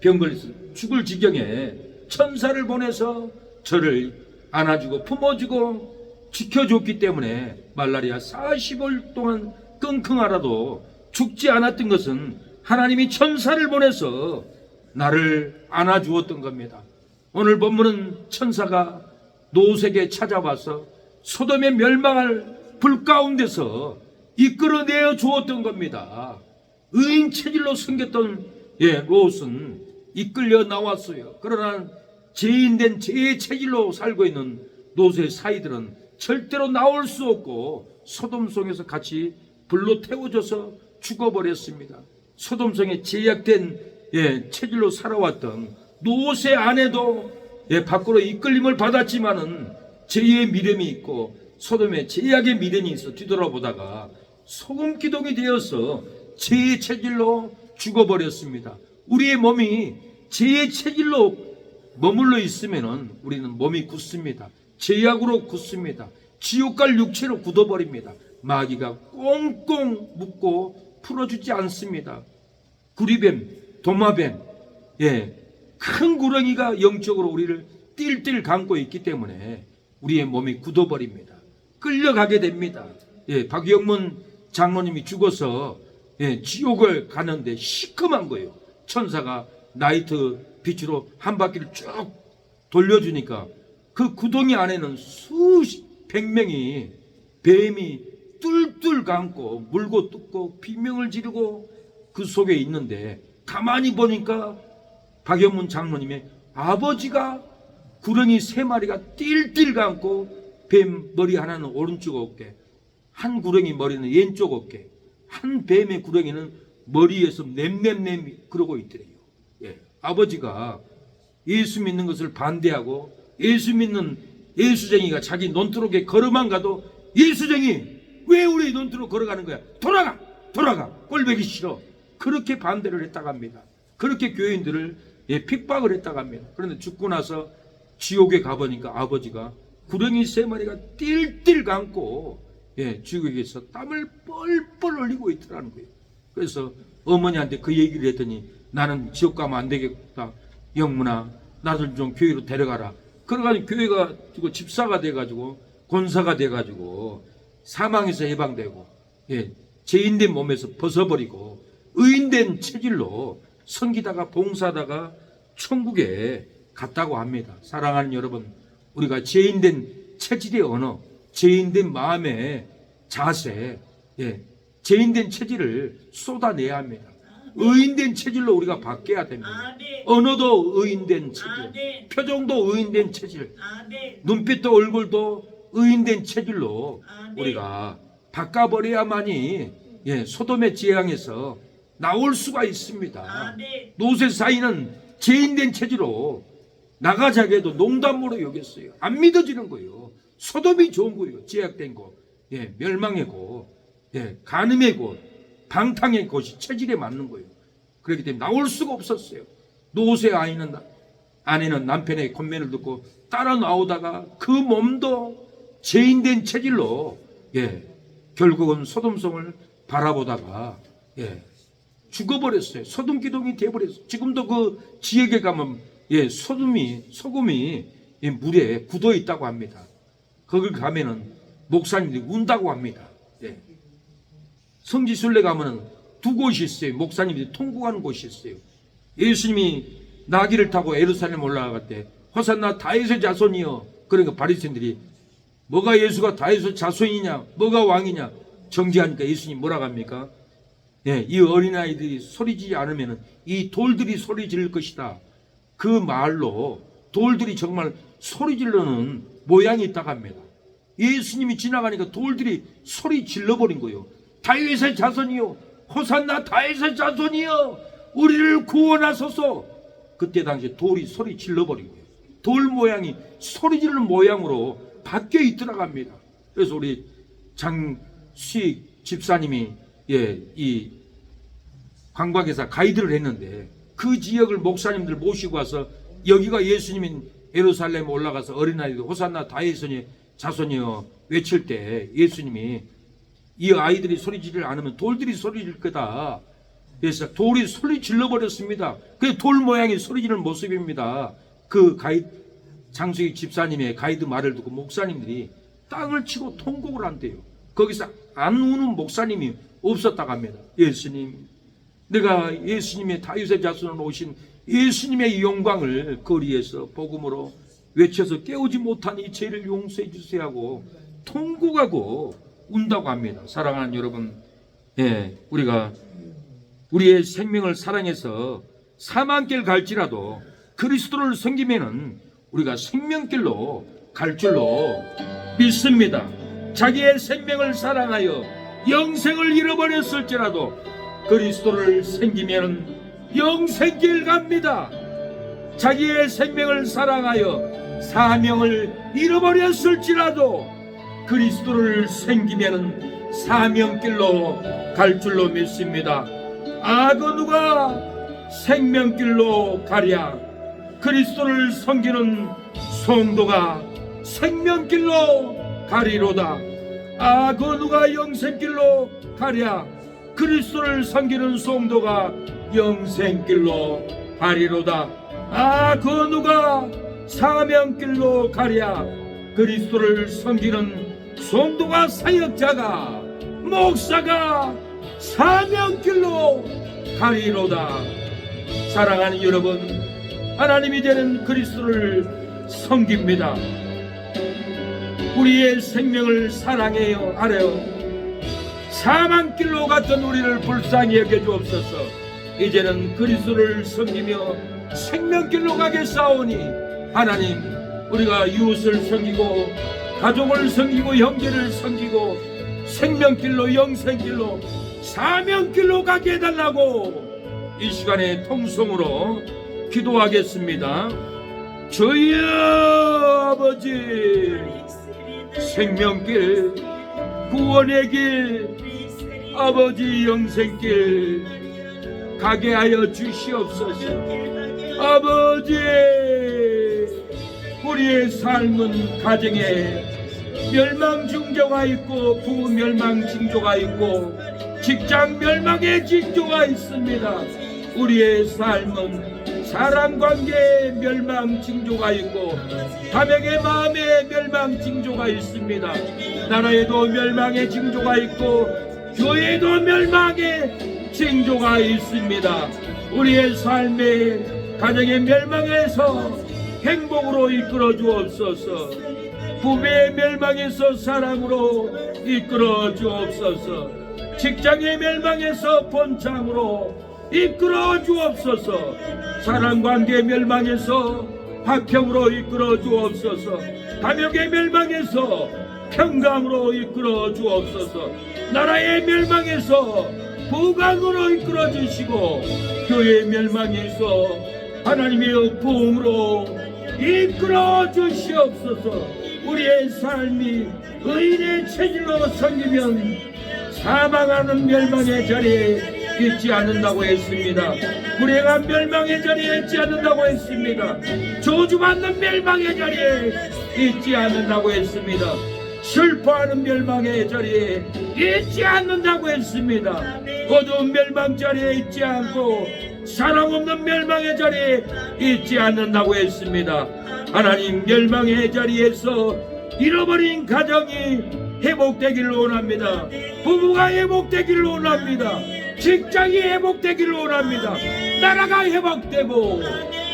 병 걸려서 죽을 지경에 천사를 보내서 저를 안아주고 품어주고 지켜줬기 때문에 말라리아 40일 동안 끙끙 앓아도 죽지 않았던 것은 하나님이 천사를 보내서 나를 안아주었던 겁니다. 오늘 본문은 천사가 노색에 찾아와서 소돔의 멸망할 불 가운데서 이끌어내어 주었던 겁니다. 의인 체질로 섬겼던 롯은 이끌려 나왔어요. 그러나 죄인된 죄의 체질로 살고 있는 롯의 사이들은 절대로 나올 수 없고 소돔성에서 같이 불로 태워져서 죽어버렸습니다. 소돔성에 제약된 체질로 살아왔던 롯의 아내도 밖으로 이끌림을 받았지만은 죄의 미련이 있고 소돔에 제약의 미련이 있어 뒤돌아보다가 소금 기둥이 되어서 죄의 체질로 죽어버렸습니다. 우리의 몸이 죄의 체질로 머물러 있으면은 우리는 몸이 굳습니다. 죄악으로 굳습니다. 지옥 갈 육체로 굳어버립니다. 마귀가 꽁꽁 묶고 풀어주지 않습니다. 구리뱀, 도마뱀, 큰 구렁이가 영적으로 우리를 띨띨 감고 있기 때문에 우리의 몸이 굳어버립니다. 끌려가게 됩니다. 박영문 장로님이 죽어서 지옥을 가는데 시커먼 거예요. 천사가 나이트 빛으로 한 바퀴를 쭉 돌려주니까 그 구덩이 안에는 수백 명이 뱀이 뚫뚫 감고 물고 뜯고 비명을 지르고 그 속에 있는데 가만히 보니까 박영문 장로님의 아버지가 구렁이 3마리가 띨띨 감고 뱀 머리 하나는 오른쪽 어깨, 한 구렁이 머리는 왼쪽 어깨, 한 뱀의 구렁이는 머리에서 냄냄냄 그러고 있더래요. 아버지가 예수 믿는 것을 반대하고 예수 믿는 예수쟁이가 자기 논두렁에 걸어만 가도 예수쟁이 왜 우리 논두렁 걸어가는 거야? 돌아가 꼴보기 싫어. 그렇게 반대를 했다고 합니다. 그렇게 교인들을 핍박을 했다고 합니다. 그런데 죽고 나서 지옥에 가보니까 아버지가 구렁이 3마리가 띨띨 감고 지옥에서 땀을 뻘뻘 흘리고 있더라는 거예요. 그래서 어머니한테 그 얘기를 했더니 나는 지옥 가면 안 되겠다. 영문아, 나를 좀 교회로 데려가라. 그래가지고 교회가 집사가 돼가지고 권사가 돼가지고 사망에서 해방되고 죄인된 몸에서 벗어버리고 의인된 체질로 섬기다가 봉사하다가 천국에 갔다고 합니다. 사랑하는 여러분, 우리가 죄인된 체질의 언어, 죄인된 마음의 자세, 죄인된 체질을 쏟아내야 합니다. 의인된 체질로 우리가 바뀌어야 됩니다. 언어도 의인된 체질, 표정도 의인된 체질, 눈빛도 얼굴도 의인된 체질로 우리가 바꿔버려야만이 소돔의 재앙에서 나올 수가 있습니다. 노세 사이는 죄인된 체질로 나가자게도 농담으로 여겼어요. 안 믿어지는 거예요. 소돔이 좋은 거예요. 제약된 곳, 멸망의 곳, 간음의 곳, 방탕의 곳이 체질에 맞는 거예요. 그렇기 때문에 나올 수가 없었어요. 노세 아내는 남편의 권면을 듣고 따라 나오다가 그 몸도 죄인된 체질로 결국은 소돔성을 바라보다가 죽어버렸어요. 소돔 기둥이 되어버렸어요. 지금도 그 지역에 가면 소금이 물에 굳어 있다고 합니다. 거기 가면은 목사님들이 운다고 합니다. 성지순례 가면은 2곳이 있어요. 목사님들이 통곡하는 곳이 있어요. 예수님이 나귀를 타고 예루살렘 올라갈 때 호산나 다윗의 자손이여. 그러니까 바리새인들이 뭐가 예수가 다윗의 자손이냐, 뭐가 왕이냐 정지하니까 예수님 뭐라고 합니까? 이 어린아이들이 소리지지 않으면 이 돌들이 소리 지를 것이다. 그 말로 돌들이 정말 소리 지르는 모양이 있다고 합니다. 예수님이 지나가니까 돌들이 소리 질러버린 거예요. 다윗의 자손이요, 호산나 다윗의 자손이요, 우리를 구원하소서. 그때 당시에 돌이 소리 질러버린 거예요. 돌 모양이 소리 지르는 모양으로 바뀌어 있더라고 합니다. 그래서 우리 장수익 집사님이 이 관광회사 가이드를 했는데 그 지역을 목사님들 모시고 와서 여기가 예수님이 예루살렘에 올라가서 어린아이들 호산나 다윗의 자손이여 외칠 때 예수님이 이 아이들이 소리 지르지 않으면 돌들이 소리 지를 거다. 그래서 돌이 소리 질러버렸습니다. 그 돌 모양이 소리 지르는 모습입니다. 그 장수익 집사님의 가이드 말을 듣고 목사님들이 땅을 치고 통곡을 한대요. 거기서 안 우는 목사님이 없었다고 합니다. 예수님, 내가 예수님의 다윗의 자손으로 오신 예수님의 영광을 거리에서 복음으로 외쳐서 깨우지 못한 이 죄를 용서해 주세요 하고 통곡하고 운다고 합니다. 사랑하는 여러분, 우리가 우리의 생명을 사랑해서 사망길 갈지라도 그리스도를 섬기면은 우리가 생명길로 갈 줄로 믿습니다. 자기의 생명을 사랑하여 영생을 잃어버렸을지라도 그리스도를 섬기면 영생길 갑니다. 자기의 생명을 사랑하여 사명을 잃어버렸을지라도 그리스도를 섬기면 사명길로 갈 줄로 믿습니다. 그 누가 생명길로 가랴. 그리스도를 섬기는 성도가 생명길로 가리로다. 그 누가 영생길로 가랴. 그리스도를 섬기는 성도가 영생길로 가리로다. 그 누가 사명길로 가랴. 그리스도를 섬기는 성도가 사역자가 목사가 사명길로 가리로다. 사랑하는 여러분, 하나님이 되는 그리스도를 섬깁니다. 우리의 생명을 사랑해요 하래요. 사망길로 갔던 우리를 불쌍히 여겨주옵소서. 이제는 그리스도를 섬기며 생명길로 가겠사오니 하나님, 우리가 이웃을 섬기고 가족을 섬기고 형제를 섬기고 생명길로 영생길로 사명길로 가게 해달라고 이 시간에 통성으로 기도하겠습니다. 주여 아버지, 생명길, 구원의 길, 아버지 영생길 가게 하여 주시옵소서. 아버지, 우리의 삶은 가정에 멸망 징조가 있고 부부 멸망 징조가 있고 직장 멸망의 징조가 있습니다. 우리의 삶은 사람관계에 멸망 징조가 있고 자매의 마음에 멸망 징조가 있습니다. 나라에도 멸망의 징조가 있고 교회에도 멸망의 징조가 있습니다. 우리의 삶의 가정의 멸망에서 행복으로 이끌어 주옵소서. 부부의 멸망에서 사랑으로 이끌어 주옵소서. 직장의 멸망에서 본창으로 이끌어 주옵소서. 사랑관계 멸망에서 화평으로 이끌어 주옵소서. 가족의 멸망에서 평강으로 이끌어 주옵소서. 나라의 멸망에서 부강으로 이끌어 주시고 교회의 멸망에서 하나님의 부흥으로 이끌어 주시옵소서. 우리의 삶이 의인의 체질로 섬기면 사망하는 멸망의 자리에 있지 않는다고 했습니다. 불행한 멸망의 자리에 있지 않는다고 했습니다. 저주받는 멸망의 자리에 있지 않는다고 했습니다. 슬퍼하는 멸망의 자리에 있지 않는다고 했습니다. 어두운 멸망 자리에 있지 않고 사랑 없는 멸망의 자리에 있지 않는다고 했습니다. 하나님, 멸망의 자리에서 잃어버린 가정이 회복되기를 원합니다. 부부가 회복되기를 원합니다. 직장이 회복되기를 원합니다. 나라가 회복되고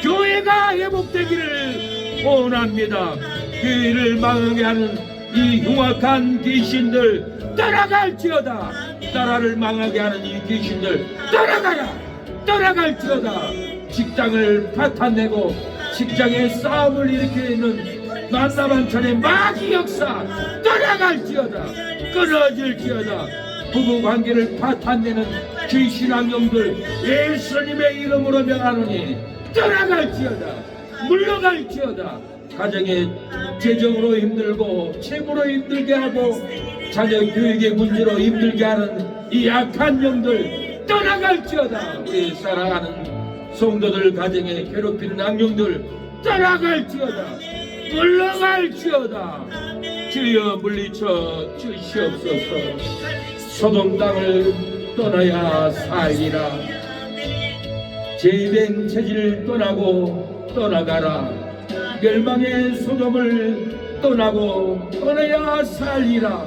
교회가 회복되기를 원합니다. 교회를 망하게 하는 이 흉악한 귀신들 떠나갈지어다. 나라를 망하게 하는 이 귀신들 떠나갈지어다. 직장을 파탄내고 직장에 싸움을 일으키는 만나만찬의 마귀 역사 떠나갈지어다. 끊어질지어다. 부부관계를 파탄내는 귀신왕령들 예수님의 이름으로 명하노니 떠나갈지어다. 물러갈지어다. 가정에 재정으로 힘들고 채무로 힘들게 하고 자녀 교육의 문제로 힘들게 하는 이 악한 영들 떠나갈지어다. 우리 사랑하는 성도들 가정에 괴롭히는 악령들 떠나갈지어다. 물러갈지어다. 주여 물리쳐 주시옵소서. 소돔 땅을 떠나야 살리라. 죄된 체질을 떠나고 떠나가라. 멸망의 소돔을 떠나고 떠나야 살리라.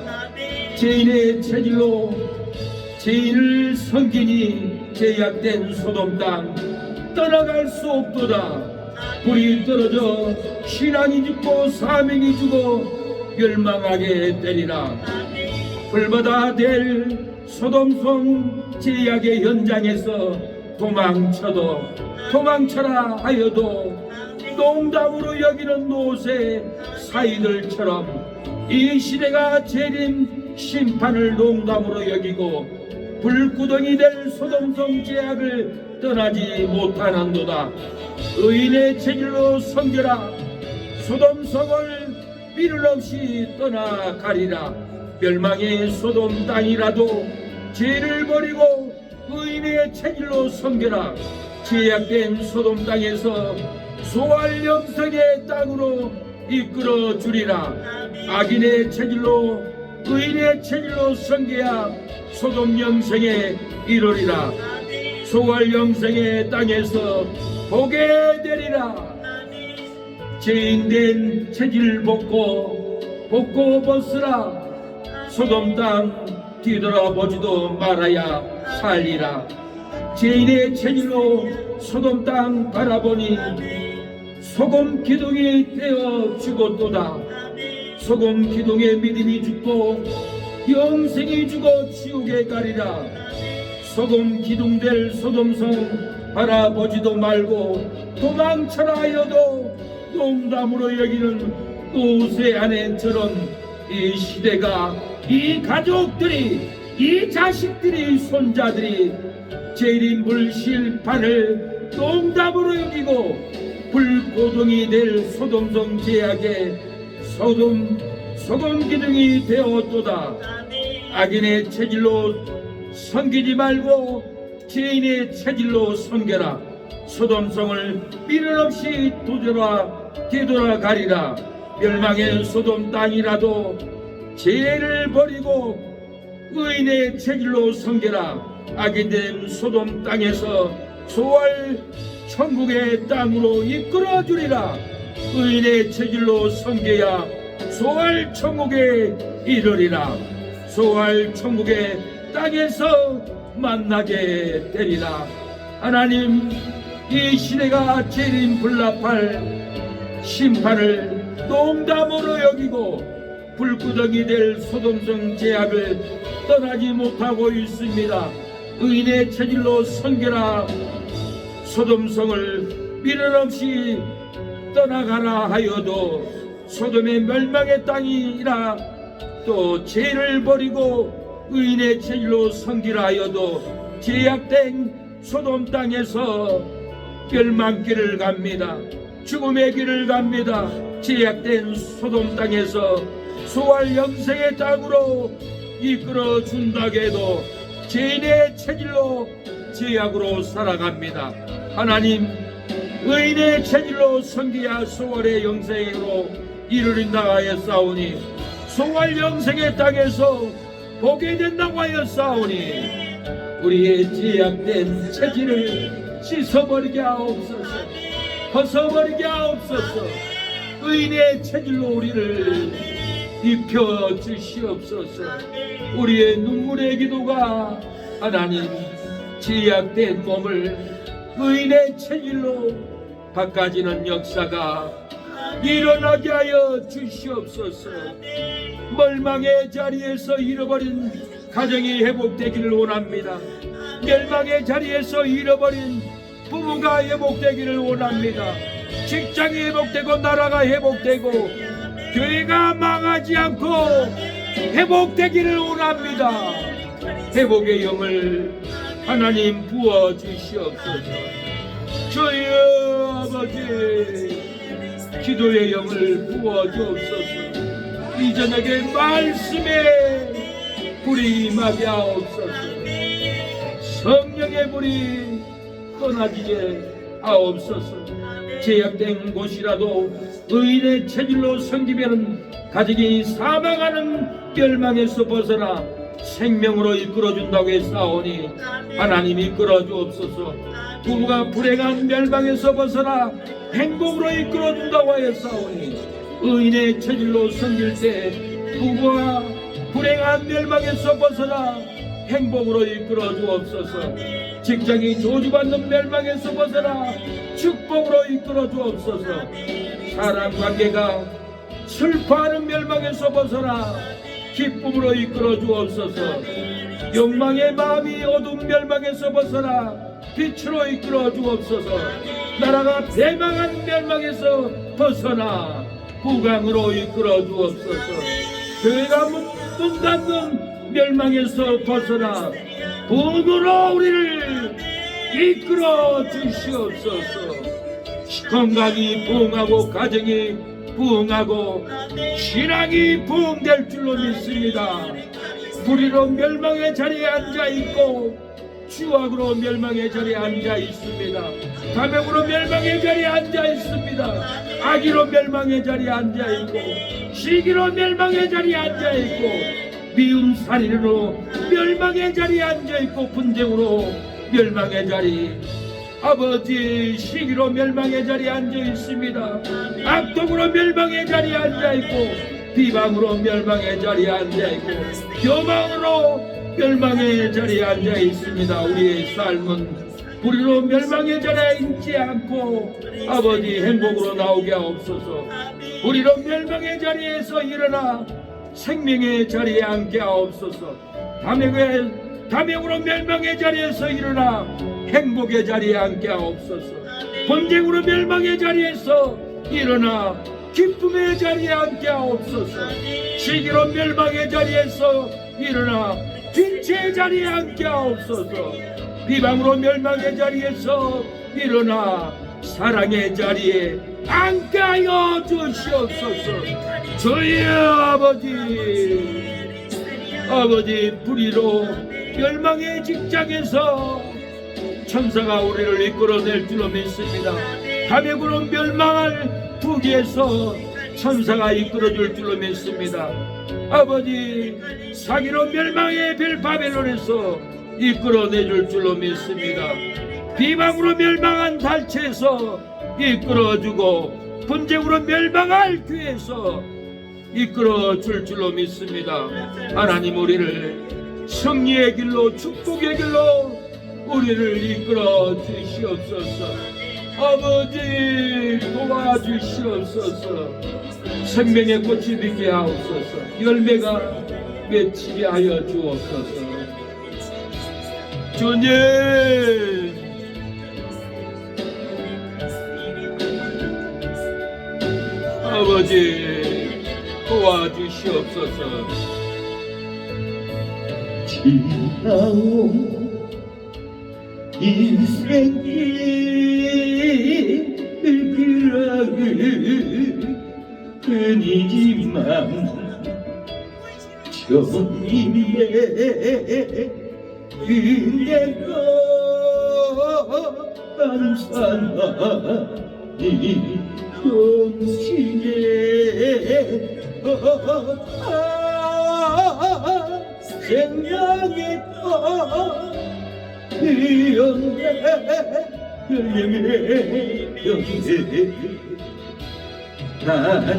죄인의 체질로 죄인을 섬기니 죄악된 소돔 땅 떠나갈 수 없도다. 불이 떨어져 신앙이 죽고 사명이 죽어 멸망하게 되리라. 불보다 될 소돔성 죄악의 현장에서 도망쳐라 하여도 농담으로 여기는 노새 사이들처럼 이 시대가 재림 심판을 농담으로 여기고 불구덩이 될 소돔성 죄악을 떠나지 못하는도다. 의인의 체질로 섬겨라. 소돔성을 비를 없이 떠나가리라. 멸망의 소돔 땅이라도 죄를 버리고 의인의 체질로 섬겨라. 죄악된 소돔 땅에서 소활 영생의 땅으로 이끌어 주리라. 악인의 체질로 의인의 체질로 섬겨야 소돔 영생에 이르리라. 소활 영생의 땅에서 보게 되리라. 죄인된 체질 벗고 벗으라. 소돔 땅 뒤돌아보지도 말아야 살리라. 죄인의 체질로 소돔 땅 바라보니 소금 기둥이 되어 죽었도다. 소금 기둥의 믿음이 죽고 영생이 죽어 지옥에 가리라. 소금 기둥 될 소돔성 바라보지도 말고 도망쳐라 하여도 농담으로 여기는 노새 아내처럼 이 시대가, 이 가족들이, 이 자식들이, 손자들이 재림 불실판을 농담으로 여기고 불고동이 될 소돔성 제약에 소금 기둥이 되었도다. 악인의 체질로 섬기지 말고 죄인의 체질로 섬겨라. 소돔성을 미련 없이 되돌아 가리라. 멸망의 소돔 땅이라도 죄를 버리고 의인의 체질로 섬겨라. 악인된 소돔 땅에서 소활 천국의 땅으로 이끌어 주리라. 의인의 체질로 섬겨야 소활 천국에 이르리라. 소활 천국의 땅에서 만나게 되리라. 하나님, 이 시대가 재림 불납할 심판을 농담으로 여기고 불구덩이 될 소돔성 제약을 떠나지 못하고 있습니다. 의인의 체질로 섬겨라. 소돔성을 미련 없이 떠나가라 하여도 소돔의 멸망의 땅이라, 또 죄를 버리고 의인의 체질로 섬기라 하여도 제약된 소돔 땅에서 멸망길을 갑니다. 죽음의 길을 갑니다. 제약된 소돔 땅에서 소활 영생의 땅으로 이끌어 준다고 해도 죄인의 체질로 제약으로 살아갑니다. 하나님, 의인의 체질로 섬기야 소활의 영생으로 이르린다고 하였사오니 소활 영생의 땅에서 보게 된다고 하였사오니 우리의 제약된 체질을 씻어버리게 하옵소서. 벗어버리게 하옵소서. 의인의 체질로 우리를 입혀주시옵소서. 우리의 눈물의 기도가 하나님, 제약된 몸을 의인의 체질로 바꿔지는 역사가 일어나게 하여 주시옵소서. 멸망의 자리에서 잃어버린 가정이 회복되기를 원합니다. 멸망의 자리에서 잃어버린 부부가 회복되기를 원합니다. 직장이 회복되고 나라가 회복되고 교회가 망하지 않고 회복되기를 원합니다. 회복의 영을 하나님 부어주시옵소서. 주여 아버지, 기도의 영을 부어주옵소서. 이 저녁에 말씀에 불이 임하게 하옵소서. 성령의 불이 떠나지게 하옵소서. 제약된 곳이라도 의인의 체질로 섬기면 가족이 사망하는 멸망에서 벗어나 생명으로 이끌어준다고 했사오니 하나님 이끌어 주옵소서. 부부가 불행한 멸망에서 벗어나 행복으로 이끌어준다고 하였사오니 의인의 체질로 섬길 때 부부가 불행한 멸망에서 벗어나 행복으로 이끌어 주옵소서. 직장이 저주받는 멸망에서 벗어나 축복으로 이끌어 주옵소서. 사람 관계가 슬퍼하는 멸망에서 벗어나 기쁨으로 이끌어 주옵소서. 욕망의 마음이 어두운 멸망에서 벗어나 빛으로 이끌어 주옵소서. 나라가 대망한 멸망에서 벗어나 부강으로 이끌어 주옵소서. 교회가 문 닫는 멸망에서 벗어나 부흥으로 우리를 이끌어 주시옵소서. 건강이 부흥하고 가정이 부흥하고 신앙이 부흥될 줄로 믿습니다. 불의로 멸망의 자리에 앉아있고 추악으로 멸망의 자리에 앉아있습니다. 탐욕으로 멸망의 자리에 앉아있습니다. 악의로 멸망의 자리에 앉아있고 시기로 멸망의 자리에 앉아있고 미움 살인으로 멸망의 자리에 앉아있고 분쟁으로 멸망의 자리, 아버지 시기로 멸망의 자리에 앉아있습니다. 악독으로 멸망의 자리에 앉아있고 비방으로 멸망의 자리에 앉아있고 교만으로 멸망의 자리에 앉아있습니다. 우리의 삶은 불의로 멸망의 자리에 있지 않고 아버지 행복으로 나오게 하옵소서. 불의로 멸망의 자리에서 일어나 생명의 자리에 앉게 하옵소서. 담역으로 멸망의 자리에서 일어나 행복의 자리에 앉게 하옵소서. 범죄으로 멸망의 자리에서 일어나 기쁨의 자리에 앉게 하옵소서. 시기로 멸망의 자리에서 일어나 빛의 자리에 앉게 하옵소서. 비방으로 멸망의 자리에서 일어나 사랑의 자리에 앉게 하여 주시옵소서. 주여 아버지 불의로 멸망의 직장에서 천사가 우리를 이끌어낼 줄로 믿습니다. 감액으로 멸망할 부귀에서 천사가 이끌어줄 줄로 믿습니다. 아버지 사기로 멸망의 벨바벨론에서 이끌어내줄 줄로 믿습니다. 비방으로 멸망한 달체에서 이끌어주고 분쟁으로 멸망할 귀에서 이끌어줄 줄로 믿습니다. 하나님 우리를 승리의 길로 축복의 길로 우리를 이끌어 주시옵소서. 아버지 도와주시옵소서. 생명의 꽃이 피게 하옵소서. 열매가 맺히게 하여 주옵소서. 주님 아버지 도와주시옵소서. 지나온 인생길을 뿐이지만 주님의 은혜가 감사하니 용신의 생명의 꽃 피었네 열림의 병에 나는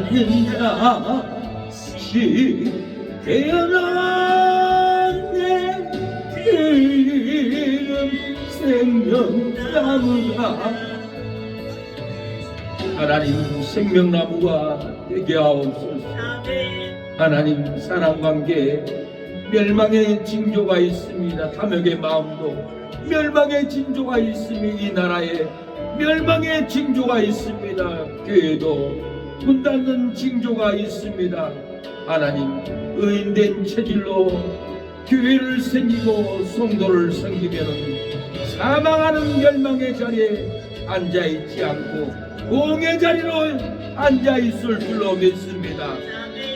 다시 태어났네 이름 생명나무가 하나님 생명나무가 되게 하옵소서. 하나님 사랑관계 멸망의 징조가 있습니다. 탐욕의 마음도 멸망의 징조가 있으며 이 나라에 멸망의 징조가 있습니다. 교회도 문 닫는 징조가 있습니다. 하나님 의인된 체질로 교회를 섬기고 성도를 섬기면은 사망하는 멸망의 자리에 앉아있지 않고 공의 자리로 앉아있을 줄로 믿습니다.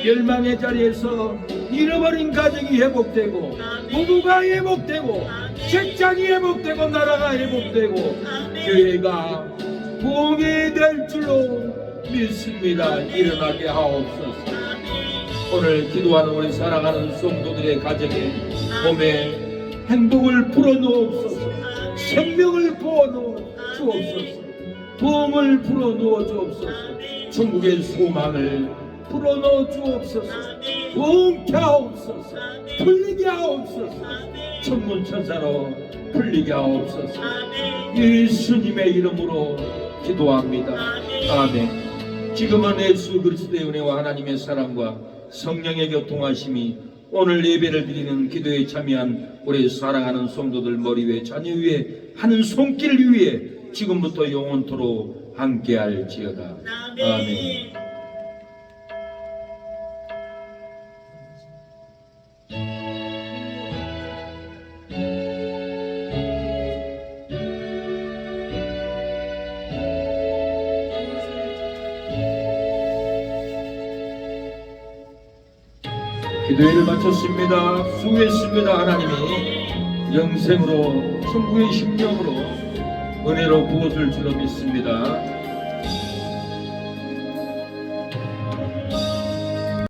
멸망의 자리에서 잃어버린 가정이 회복되고 부부가 회복되고 직장이 회복되고 나라가 회복되고 교회가 공이 될 줄로 믿습니다. 일어나게 하옵소서. 오늘 기도하는 우리 사랑하는 성도들의 가정에 몸에 행복을 불어넣옵소서. 생명을 부어넣어 주옵소서. 부흥을 불어넣어 주옵소서. 천국의 소망을 불어넣어 주옵소서. 부흥케 하옵소서. 풀리게 하옵소서. 천문천사로 풀리게 하옵소서. 예수님의 이름으로 기도합니다. 아멘. 지금은 예수 그리스도의 은혜와 하나님의 사랑과 성령의 교통하심이 오늘 예배를 드리는 기도에 참여한 우리 사랑하는 성도들 머리 위에 자녀 위에 하는 손길 위에 지금부터 영원토록 함께할지어다. 아멘. 기도회를 마쳤습니다. 수고했습니다. 하나님이 영생으로 천국의 심령으로 은혜로 부어줄 줄로 믿습니다.